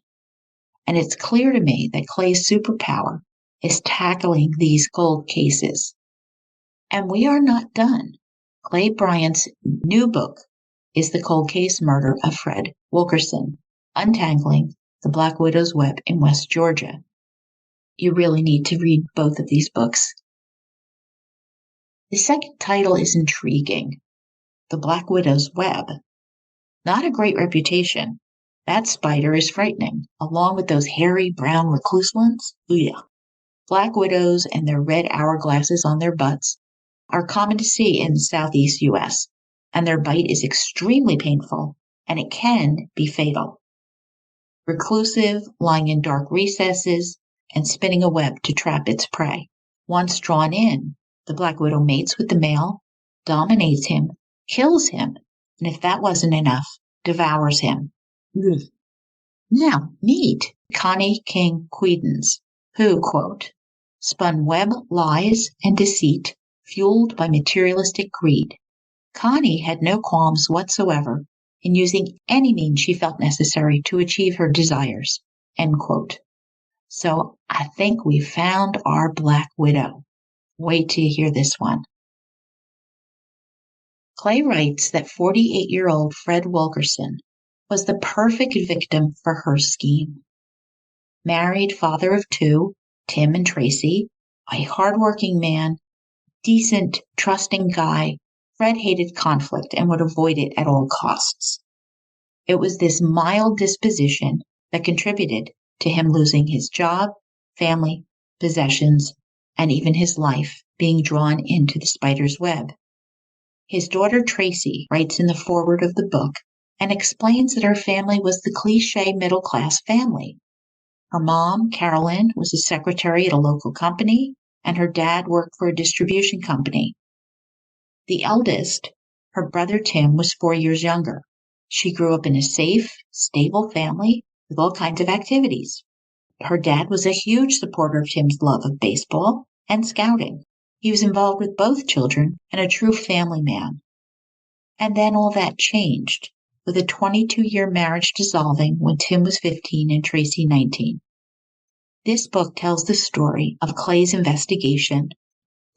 And it's clear to me that Clay's superpower is tackling these cold cases. And we are not done. Clay Bryant's new book is The Cold Case Murder of Fred Wilkerson, Untangling the Black Widow's Web in West Georgia. You really need to read both of these books. The second title is intriguing, The Black Widow's Web. Not a great reputation. That spider is frightening, along with those hairy brown recluse ones. Ooh, yeah. Black widows and their red hourglasses on their butts are common to see in the southeast U.S., and their bite is extremely painful, and it can be fatal. Reclusive, lying in dark recesses, and spinning a web to trap its prey. Once drawn in, the black widow mates with the male, dominates him, kills him, and if that wasn't enough, devours him. Ugh. Now, meet Connie King Quedens, who, quote, spun web lies and deceit fueled by materialistic greed. Connie had no qualms whatsoever in using any means she felt necessary to achieve her desires, end quote. So I think we found our Black Widow. Wait till you hear this one. Clay writes that 48-year-old Fred Wilkerson was the perfect victim for her scheme. Married, father of 2, Tim and Tracy, a hardworking man, decent, trusting guy, Fred hated conflict and would avoid it at all costs. It was this mild disposition that contributed to him losing his job, family, possessions, and even his life being drawn into the spider's web. His daughter Tracy writes in the foreword of the book and explains that her family was the cliché middle-class family. Her mom, Carolyn, was a secretary at a local company, and her dad worked for a distribution company. The eldest, her brother Tim, was 4 years younger. She grew up in a safe, stable family with all kinds of activities. Her dad was a huge supporter of Tim's love of baseball and scouting. He was involved with both children and a true family man. And then all that changed, with a 22-year marriage dissolving when Tim was 15 and Tracy 19. This book tells the story of Clay's investigation.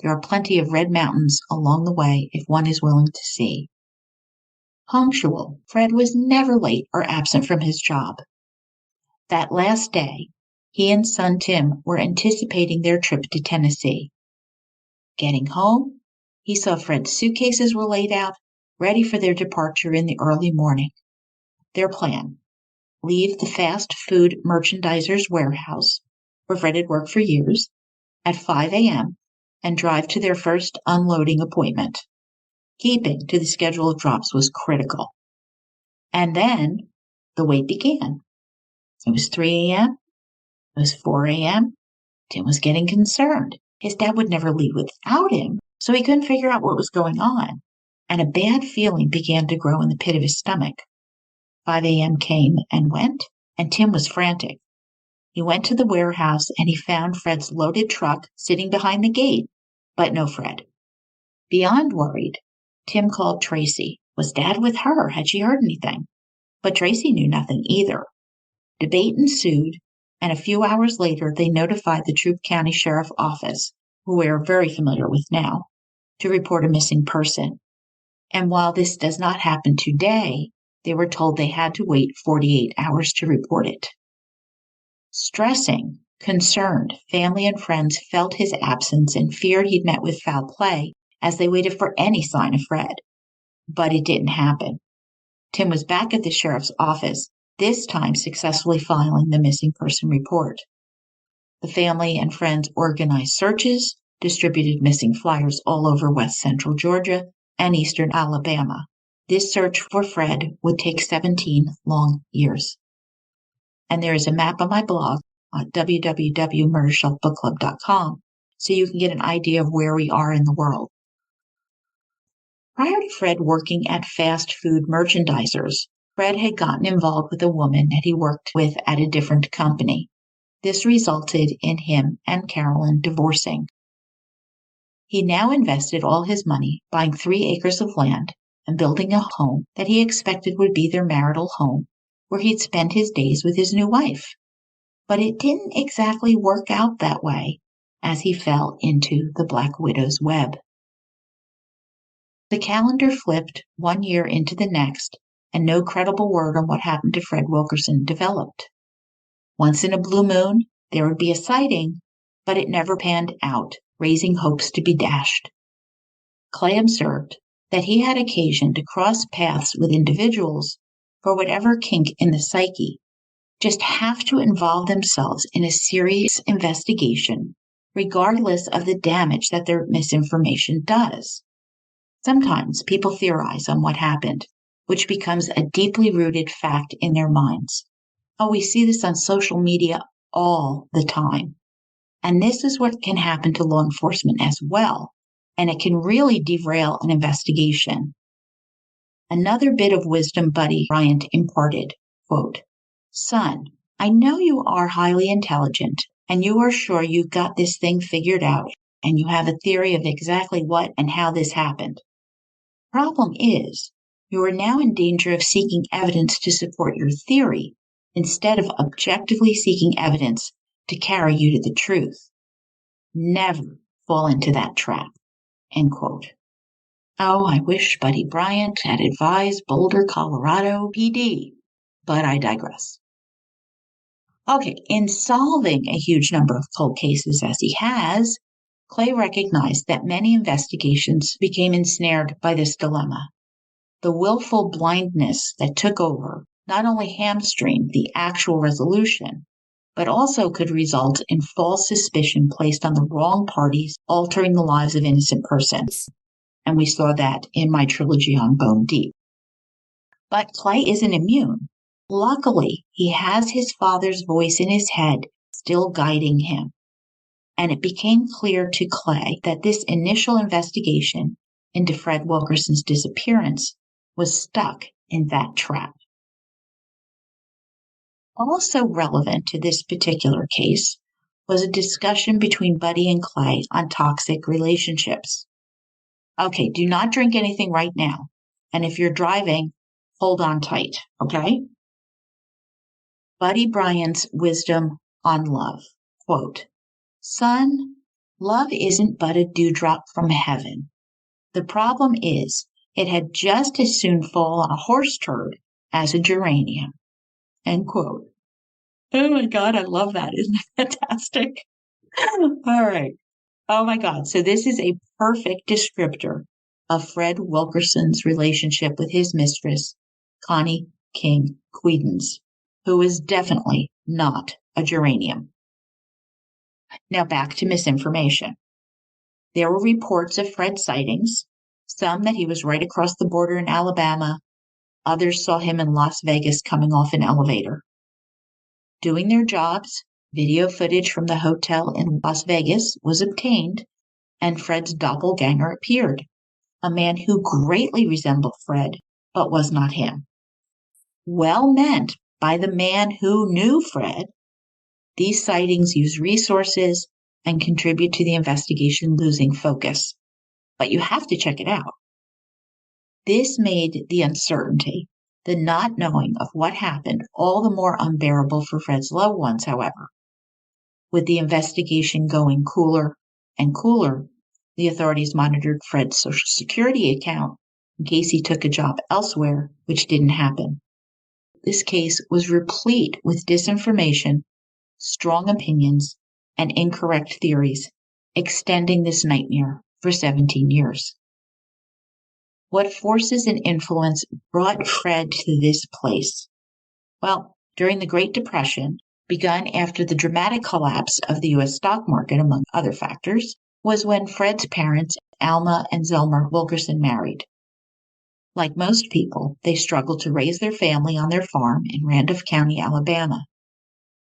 There are plenty of red mountains along the way if one is willing to see. Punctual, Fred was never late or absent from his job. That last day, he and son Tim were anticipating their trip to Tennessee. Getting home, he saw Fred's suitcases were laid out, ready for their departure in the early morning. Their plan: leave the fast food merchandiser's warehouse, where Fred had worked for years, at 5 a.m. and drive to their first unloading appointment. Keeping to the schedule of drops was critical. And then the wait began. It was 3 a.m. It was 4 a.m. Tim was getting concerned. His dad would never leave without him, so he couldn't figure out what was going on. And a bad feeling began to grow in the pit of his stomach. 5 a.m. came and went, and Tim was frantic. He went to the warehouse and he found Fred's loaded truck sitting behind the gate, but no Fred. Beyond worried, Tim called Tracy. Was Dad with her? Had she heard anything? But Tracy knew nothing either. Debate ensued, and a few hours later they notified the Troup County Sheriff Office, who we are very familiar with now, to report a missing person. And while this does not happen today, they were told they had to wait 48 hours to report it. Stressing, concerned, family and friends felt his absence and feared he'd met with foul play as they waited for any sign of Fred. But it didn't happen. Tim was back at the sheriff's office, this time successfully filing the missing person report. The family and friends organized searches, distributed missing flyers all over west central Georgia and eastern Alabama. This search for Fred would take 17 long years. And there is a map on my blog at www.murdershelfbookclub.com so you can get an idea of where we are in the world. Prior to Fred working at fast food merchandisers, Fred had gotten involved with a woman that he worked with at a different company. This resulted in him and Carolyn divorcing. He now invested all his money buying 3 acres of land and building a home that he expected would be their marital home, where he'd spend his days with his new wife. But it didn't exactly work out that way, as he fell into the Black Widow's web. The calendar flipped 1 year into the next, and no credible word on what happened to Fred Wilkerson developed. Once in a blue moon, there would be a sighting, but it never panned out, raising hopes to be dashed. Clay observed that he had occasion to cross paths with individuals, for whatever kink in the psyche, just have to involve themselves in a serious investigation, regardless of the damage that their misinformation does. Sometimes people theorize on what happened, which becomes a deeply rooted fact in their minds. Oh, we see this on social media all the time. And this is what can happen to law enforcement as well, and it can really derail an investigation. Another bit of wisdom Buddy Bryant imparted, quote, "Son, I know you are highly intelligent, and you are sure you've got this thing figured out, and you have a theory of exactly what and how this happened. Problem is, you are now in danger of seeking evidence to support your theory, instead of objectively seeking evidence to carry you to the truth. Never fall into that trap." End quote. Oh, I wish Buddy Bryant had advised Boulder, Colorado PD, but I digress. Okay, in solving a huge number of cold cases as he has, Clay recognized that many investigations became ensnared by this dilemma. The willful blindness that took over not only hamstringed the actual resolution, but also could result in false suspicion placed on the wrong parties, altering the lives of innocent persons. And we saw that in my trilogy on Bone Deep. But Clay isn't immune. Luckily, he has his father's voice in his head still guiding him. And it became clear to Clay that this initial investigation into Fred Wilkerson's disappearance was stuck in that trap. Also relevant to this particular case was a discussion between Buddy and Clay on toxic relationships. Okay, do not drink anything right now. And if you're driving, hold on tight, okay? Buddy Bryant's wisdom on love. Quote, "Son, love isn't but a dewdrop from heaven. The problem is it had just as soon fall on a horse turd as a geranium." End quote. Oh my God, I love that. Isn't that fantastic? All right. Oh my God. So this is a perfect descriptor of Fred Wilkerson's relationship with his mistress, Connie King Quedens, who is definitely not a geranium. Now back to misinformation. There were reports of Fred sightings, some that he was right across the border in Alabama, others saw him in Las Vegas coming off an elevator. Doing their jobs, video footage from the hotel in Las Vegas was obtained, and Fred's doppelganger appeared, a man who greatly resembled Fred, but was not him. Well meant by the man who knew Fred, these sightings use resources and contribute to the investigation losing focus. But you have to check it out. This made the uncertainty, the not knowing of what happened, all the more unbearable for Fred's loved ones, however. With the investigation going cooler and cooler, the authorities monitored Fred's Social Security account in case he took a job elsewhere, which didn't happen. This case was replete with disinformation, strong opinions, and incorrect theories, extending this nightmare for 17 years. What forces and influence brought Fred to this place? Well, during the Great Depression, begun after the dramatic collapse of the U.S. stock market, among other factors, was when Fred's parents, Alma and Zelmer Wilkerson, married. Like most people, they struggled to raise their family on their farm in Randolph County, Alabama.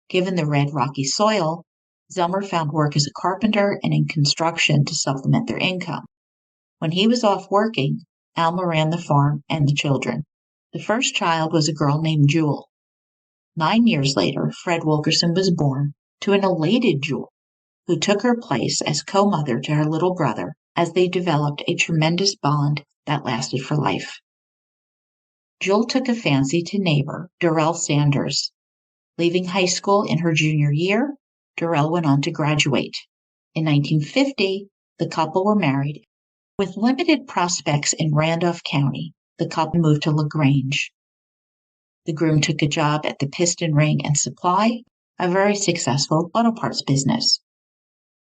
Given the red, rocky soil, Zelmer found work as a carpenter and in construction to supplement their income. When he was off working, Alma ran the farm and the children. The first child was a girl named Jewel. 9 years later, Fred Wilkerson was born to an elated Jewel, who took her place as co-mother to her little brother as they developed a tremendous bond that lasted for life. Jewel took a fancy to neighbor Darrell Sanders. Leaving high school in her junior year, Darrell went on to graduate. In 1950, the couple were married. With limited prospects in Randolph County, the couple moved to LaGrange. The groom took a job at the Piston Ring and Supply, a very successful auto parts business.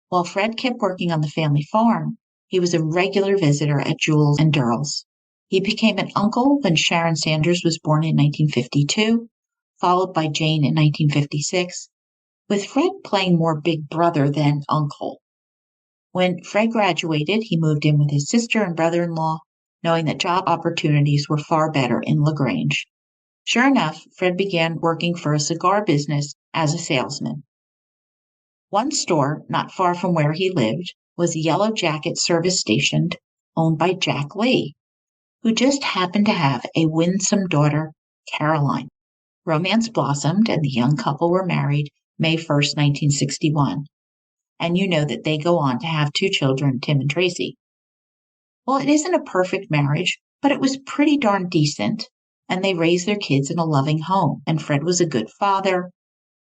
While Fred kept working on the family farm, he was a regular visitor at Jewel's and Darrell's. He became an uncle when Sharon Sanders was born in 1952, followed by Jane in 1956, with Fred playing more big brother than uncle. When Fred graduated, he moved in with his sister and brother-in-law, knowing that job opportunities were far better in LaGrange. Sure enough, Fred began working for a cigar business as a salesman. One store, not far from where he lived, was Yellow Jacket Service Station, owned by Jack Lee, who just happened to have a winsome daughter, Caroline. Romance blossomed, and the young couple were married May 1st, 1961. And you know that they go on to have 2 children, Tim and Tracy. Well, it isn't a perfect marriage, but it was pretty darn decent, and they raised their kids in a loving home, and Fred was a good father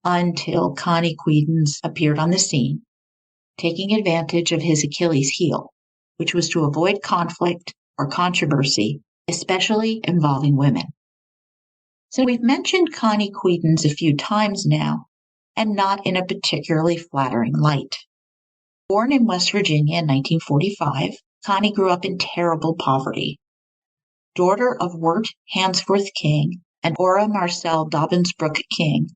until Connie Quedens appeared on the scene, taking advantage of his Achilles heel, which was to avoid conflict or controversy, especially involving women. So we've mentioned Connie Quedens a few times now, and not in a particularly flattering light. Born in West Virginia in 1945, Connie grew up in terrible poverty. Daughter of Wirt Hansforth King and Ora Marcel Dobbins-Brooke King.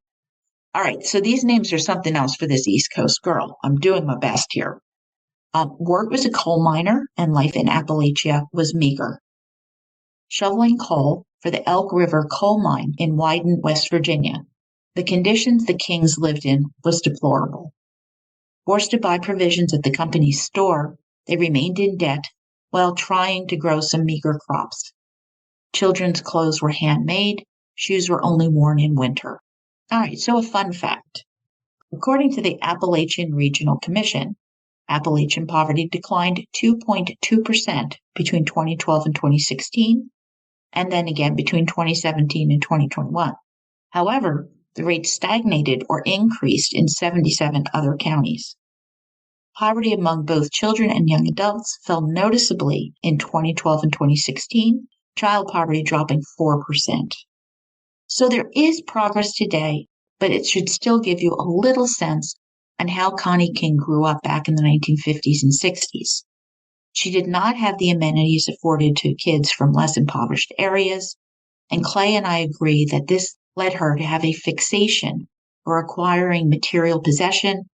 All right, so these names are something else for this East Coast girl. I'm doing my best here. Wirt was a coal miner, and life in Appalachia was meager. Shoveling coal for the Elk River coal mine in Wyden, West Virginia, the conditions the Kings lived in was deplorable. Forced to buy provisions at the company's store, they remained in debt while trying to grow some meager crops. Children's clothes were handmade, shoes were only worn in winter. All right, so a fun fact. According to the Appalachian Regional Commission, Appalachian poverty declined 2.2% between 2012 and 2016, and then again between 2017 and 2021. However, the rate stagnated or increased in 77 other counties. Poverty among both children and young adults fell noticeably in 2012 and 2016, child poverty dropping 4%. So there is progress today, but it should still give you a little sense on how Connie King grew up back in the 1950s and 60s. She did not have the amenities afforded to kids from less impoverished areas, and Clay and I agree that this led her to have a fixation for acquiring material possession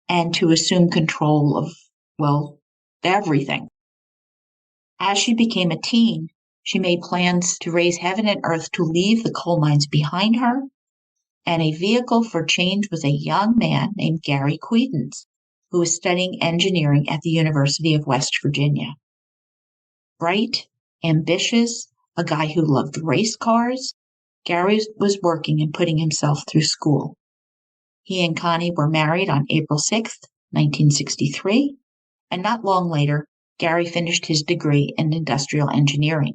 and to assume control of, well, everything. As she became a teen, she made plans to raise heaven and earth to leave the coal mines behind her, and a vehicle for change was a young man named Gary Quedens, who was studying engineering at the University of West Virginia. Bright, ambitious, a guy who loved race cars, Gary was working and putting himself through school. He and Connie were married on April 6, 1963, and not long later, Gary finished his degree in industrial engineering.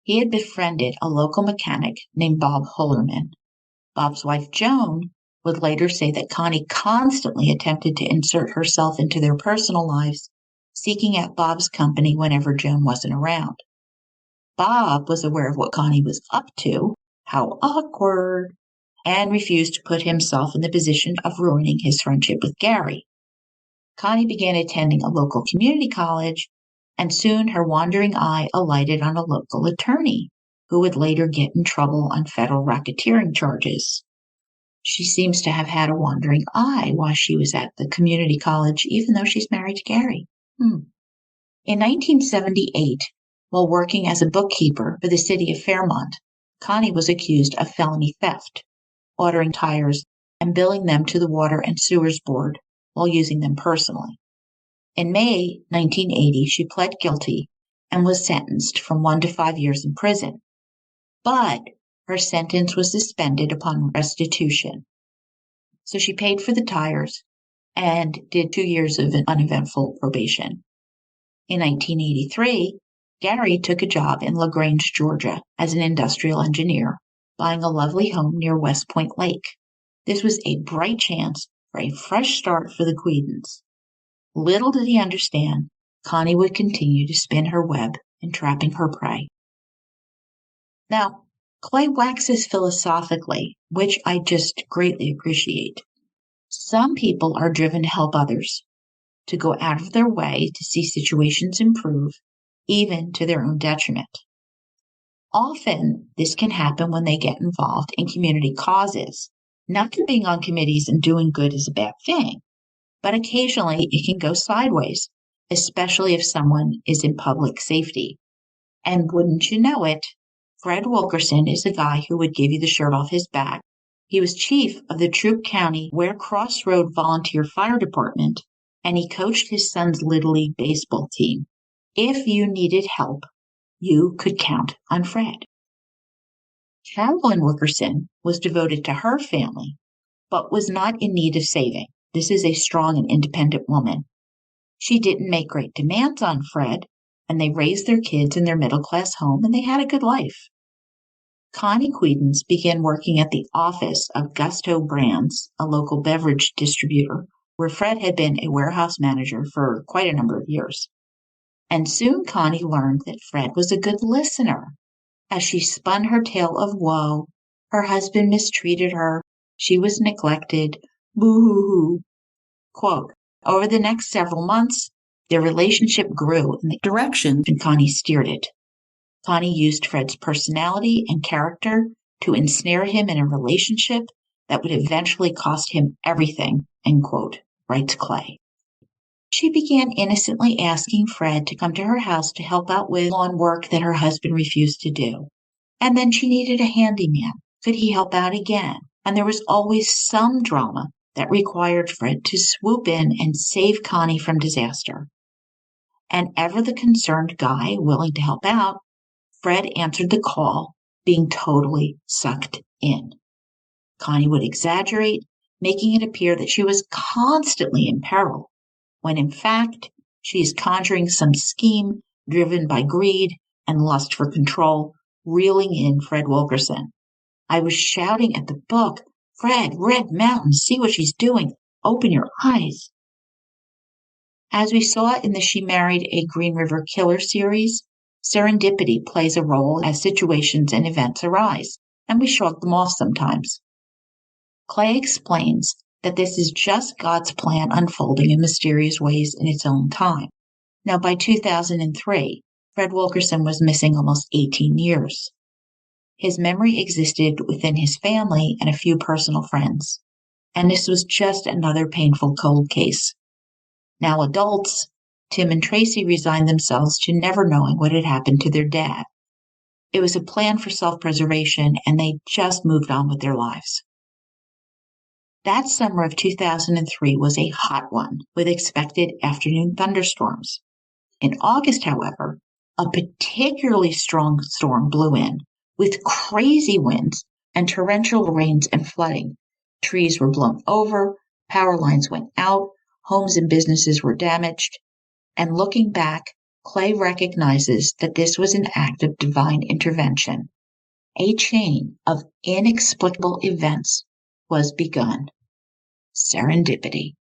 He had befriended a local mechanic named Bob Hullerman. Bob's wife, Joan, would later say that Connie constantly attempted to insert herself into their personal lives, seeking out Bob's company whenever Joan wasn't around. Bob was aware of what Connie was up to, how awkward, and refused to put himself in the position of ruining his friendship with Gary. Connie began attending a local community college, and soon her wandering eye alighted on a local attorney, who would later get in trouble on federal racketeering charges. She seems to have had a wandering eye while she was at the community college, even though she's married to Gary. In 1978, while working as a bookkeeper for the city of Fairmont, Connie was accused of felony theft, ordering tires and billing them to the Water and Sewers Board while using them personally. In May 1980, she pled guilty and was sentenced from 1 to 5 years in prison. But her sentence was suspended upon restitution. So she paid for the tires and did 2 years of an uneventful probation. In 1983, Gary took a job in LaGrange, Georgia, as an industrial engineer, buying a lovely home near West Point Lake. This was a bright chance for a fresh start for the Quedens. Little did he understand, Connie would continue to spin her web, entrapping her prey. Now, Clay waxes philosophically, which I just greatly appreciate. Some people are driven to help others, to go out of their way to see situations improve, even to their own detriment. Often, this can happen when they get involved in community causes. Not that being on committees and doing good is a bad thing, but occasionally it can go sideways, especially if someone is in public safety. And wouldn't you know it, Fred Wilkerson is the guy who would give you the shirt off his back. He was chief of the Troup County Ware Crossroad Volunteer Fire Department, and he coached his son's Little League baseball team. If you needed help, you could count on Fred. Gwendolyn Moore was devoted to her family, but was not in need of saving. This is a strong and independent woman. She didn't make great demands on Fred, and they raised their kids in their middle-class home, and they had a good life. Connie Quedens began working at the office of Gusto Brands, a local beverage distributor, where Fred had been a warehouse manager for quite a number of years. And soon Connie learned that Fred was a good listener. As she spun her tale of woe, her husband mistreated her, she was neglected, boo-hoo-hoo. Quote, over the next several months, their relationship grew in the direction and Connie steered it. Connie used Fred's personality and character to ensnare him in a relationship that would eventually cost him everything, end quote, writes Clay. She began innocently asking Fred to come to her house to help out with lawn work that her husband refused to do. And then she needed a handyman. Could he help out again? And there was always some drama that required Fred to swoop in and save Connie from disaster. And ever the concerned guy willing to help out, Fred answered the call, being totally sucked in. Connie would exaggerate, making it appear that she was constantly in peril, when in fact she is conjuring some scheme driven by greed and lust for control, reeling in Fred Wilkerson. I was shouting at the book, "Fred, Red Mountain, see what she's doing. Open your eyes." As we saw in the She Married a Green River Killer series, serendipity plays a role as situations and events arise, and we shrug them off sometimes. Clay explains that this is just God's plan unfolding in mysterious ways in its own time. Now, by 2003, Fred Wilkerson was missing almost 18 years. His memory existed within his family and a few personal friends, and this was just another painful cold case. Now adults, Tim and Tracy resigned themselves to never knowing what had happened to their dad. It was a plan for self-preservation, and they just moved on with their lives. That summer of 2003 was a hot one, with expected afternoon thunderstorms. In August, however, a particularly strong storm blew in, with crazy winds and torrential rains and flooding. Trees were blown over, power lines went out, homes and businesses were damaged. And looking back, Clay recognizes that this was an act of divine intervention. A chain of inexplicable events was begun. Serendipity.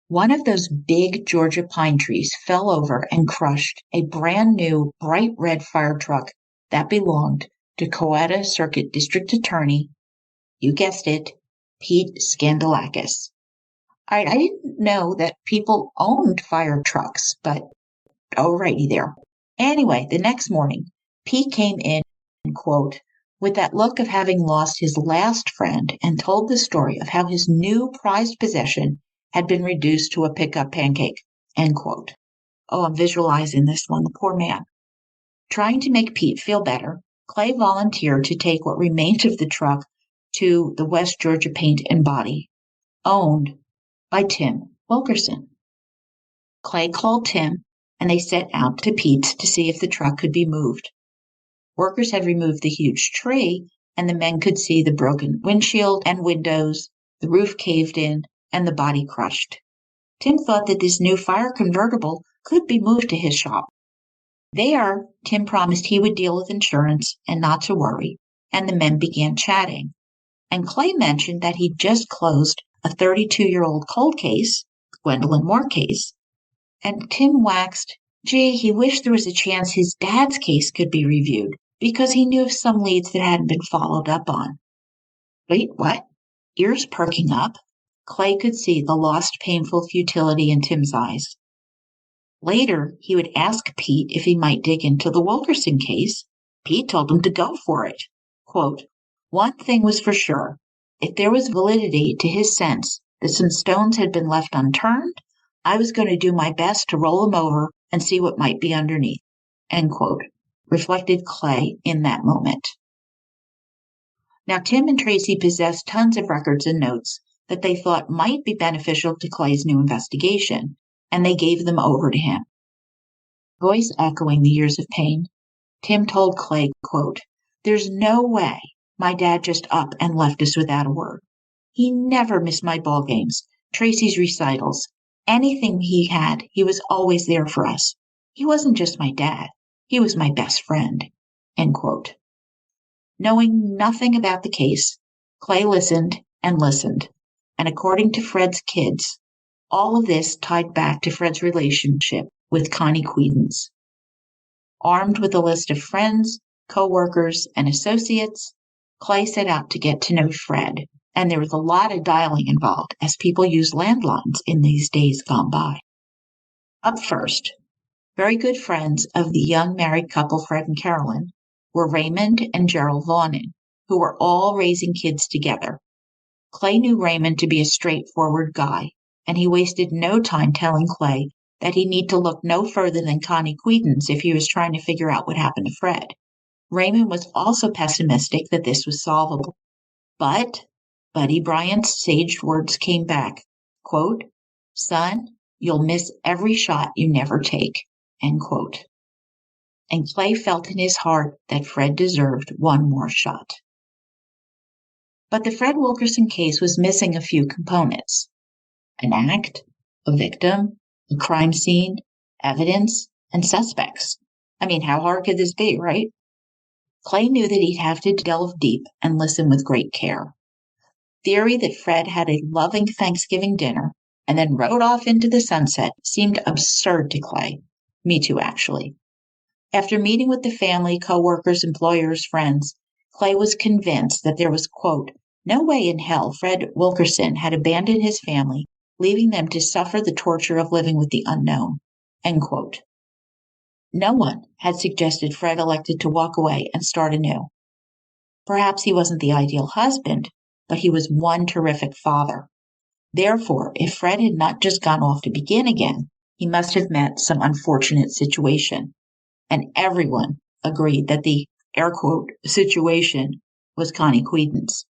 One of those big Georgia pine trees fell over and crushed a brand new bright red fire truck that belonged to Coweta Circuit District Attorney, you guessed it, Pete Scandalakis. I didn't know that people owned fire trucks, but alrighty there. Anyway, the next morning, Pete came in, quote, with that look of having lost his last friend, and told the story of how his new prized possession had been reduced to a pickup pancake, end quote. Oh, I'm visualizing this one, the poor man. Trying to make Pete feel better, Clay volunteered to take what remained of the truck to the West Georgia Paint and Body, owned by Tim Wilkerson. Clay called Tim, and they set out to Pete's to see if the truck could be moved. Workers had removed the huge tree, and the men could see the broken windshield and windows, the roof caved in, and the body crushed. Tim thought that this new fire convertible could be moved to his shop. There, Tim promised he would deal with insurance and not to worry, and the men began chatting. And Clay mentioned that he'd just closed a 32-year-old cold case, the Gwendolyn Moore case, and Tim waxed, gee, he wished there was a chance his dad's case could be reviewed, because he knew of some leads that hadn't been followed up on. Wait, what? Ears perking up, Clay could see the lost painful futility in Tim's eyes. Later, he would ask Pete if he might dig into the Wilkerson case. Pete told him to go for it. Quote, one thing was for sure. If there was validity to his sense that some stones had been left unturned, I was going to do my best to roll them over and see what might be underneath, end quote, reflected Clay in that moment. Now, Tim and Tracy possessed tons of records and notes that they thought might be beneficial to Clay's new investigation, and they gave them over to him. Voice echoing the years of pain, Tim told Clay, quote, there's no way my dad just up and left us without a word. He never missed my ball games, Tracy's recitals, anything he had, he was always there for us. He wasn't just my dad, he was my best friend, end quote. Knowing nothing about the case, Clay listened and listened, and according to Fred's kids, all of this tied back to Fred's relationship with Connie Quedens. Armed with a list of friends, co-workers, and associates, Clay set out to get to know Fred, and there was a lot of dialing involved as people use landlines in these days gone by. Up first, very good friends of the young married couple Fred and Carolyn were Raymond and Gerald Vaughnan, who were all raising kids together. Clay knew Raymond to be a straightforward guy, and he wasted no time telling Clay that he'd need to look no further than Connie Quedens if he was trying to figure out what happened to Fred. Raymond was also pessimistic that this was solvable. But Buddy Bryant's sage words came back, quote, son, you'll miss every shot you never take, end quote. And Clay felt in his heart that Fred deserved one more shot. But the Fred Wilkerson case was missing a few components. An act, a victim, a crime scene, evidence, and suspects. I mean, how hard could this be, right? Clay knew that he'd have to delve deep and listen with great care. Theory that Fred had a loving Thanksgiving dinner and then rode off into the sunset seemed absurd to Clay. Me too, actually. After meeting with the family, co-workers, employers, friends, Clay was convinced that there was, quote, no way in hell Fred Wilkerson had abandoned his family, leaving them to suffer the torture of living with the unknown, end quote. No one had suggested Fred elected to walk away and start anew. Perhaps he wasn't the ideal husband, but he was one terrific father. Therefore, if Fred had not just gone off to begin again, he must have met some unfortunate situation. And everyone agreed that the, air quote, situation was Connie Quedens.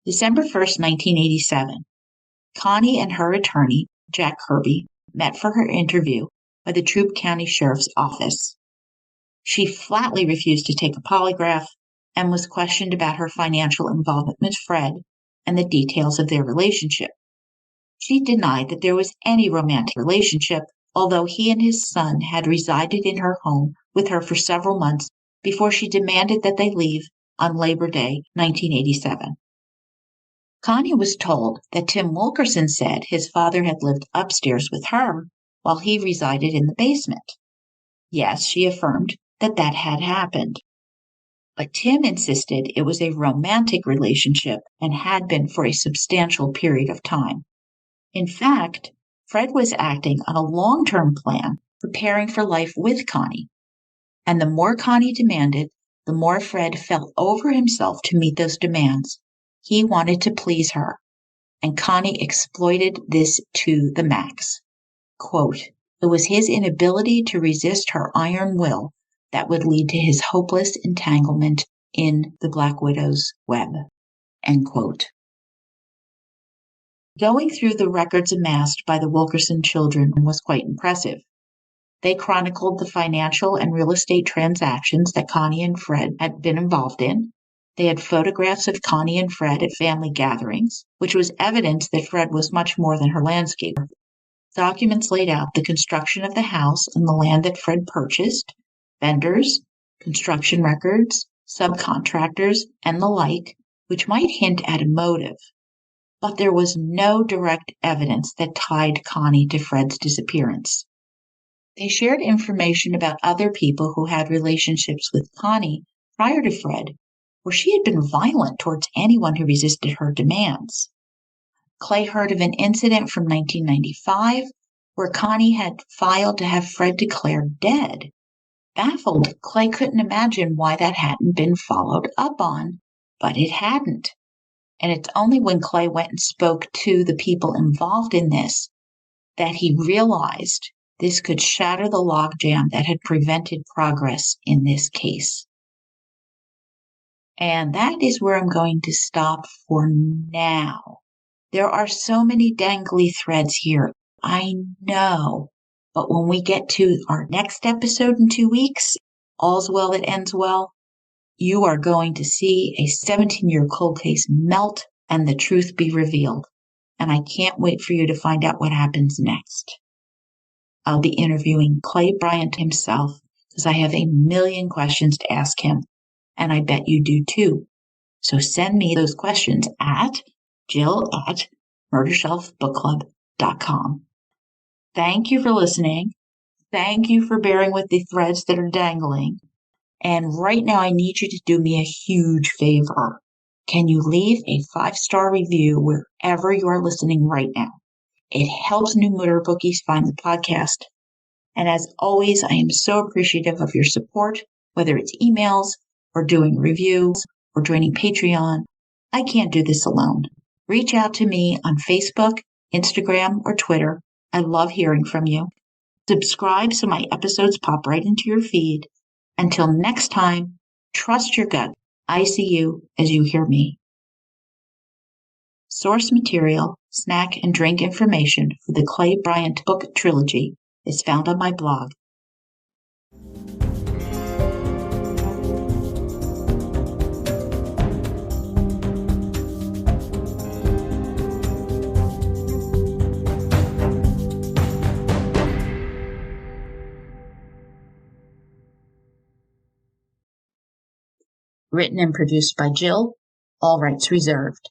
December 1st, 1987, Connie and her attorney, Jack Kirby, met for her interview by the Troup County Sheriff's Office. She flatly refused to take a polygraph and was questioned about her financial involvement with Fred and the details of their relationship. She denied that there was any romantic relationship, although he and his son had resided in her home with her for several months before she demanded that they leave on Labor Day, 1987. Connie was told that Tim Wilkerson said his father had lived upstairs with her while he resided in the basement. Yes, she affirmed that that had happened. But Tim insisted it was a romantic relationship and had been for a substantial period of time. In fact, Fred was acting on a long-term plan, preparing for life with Connie. And the more Connie demanded, the more Fred fell over himself to meet those demands. He wanted to please her, and Connie exploited this to the max. Quote, it was his inability to resist her iron will that would lead to his hopeless entanglement in the Black Widow's web. End quote. Going through the records amassed by the Wilkerson children was quite impressive. They chronicled the financial and real estate transactions that Connie and Fred had been involved in. They had photographs of Connie and Fred at family gatherings, which was evidence that Fred was much more than her landscaper. Documents laid out the construction of the house and the land that Fred purchased, vendors, construction records, subcontractors, and the like, which might hint at a motive. But there was no direct evidence that tied Connie to Fred's disappearance. They shared information about other people who had relationships with Connie prior to Fred, where she had been violent towards anyone who resisted her demands. Clay heard of an incident from 1995 where Connie had filed to have Fred declared dead. Baffled, Clay couldn't imagine why that hadn't been followed up on, but it hadn't. And it's only when Clay went and spoke to the people involved in this that he realized this could shatter the logjam that had prevented progress in this case. And that is where I'm going to stop for now. There are so many dangly threads here, I know. But when we get to our next episode in 2 weeks, All's Well That Ends Well, you are going to see a 17-year cold case melt and the truth be revealed. And I can't wait for you to find out what happens next. I'll be interviewing Clay Bryant himself because I have a million questions to ask him, and I bet you do too. So send me those questions at jill@murdershelfbookclub.com. Thank you for listening. Thank you for bearing with the threads that are dangling. And right now I need you to do me a huge favor. Can you leave a 5-star review wherever you are listening right now? It helps new murder bookies find the podcast. And as always, I am so appreciative of your support, whether it's emails or doing reviews or joining Patreon. I can't do this alone. Reach out to me on Facebook, Instagram, or Twitter. I love hearing from you. Subscribe so my episodes pop right into your feed. Until next time, trust your gut. I see you as you hear me. Source material, snack, and drink information for the Clay Bryant book trilogy is found on my blog, Written and produced by Jill. All rights reserved.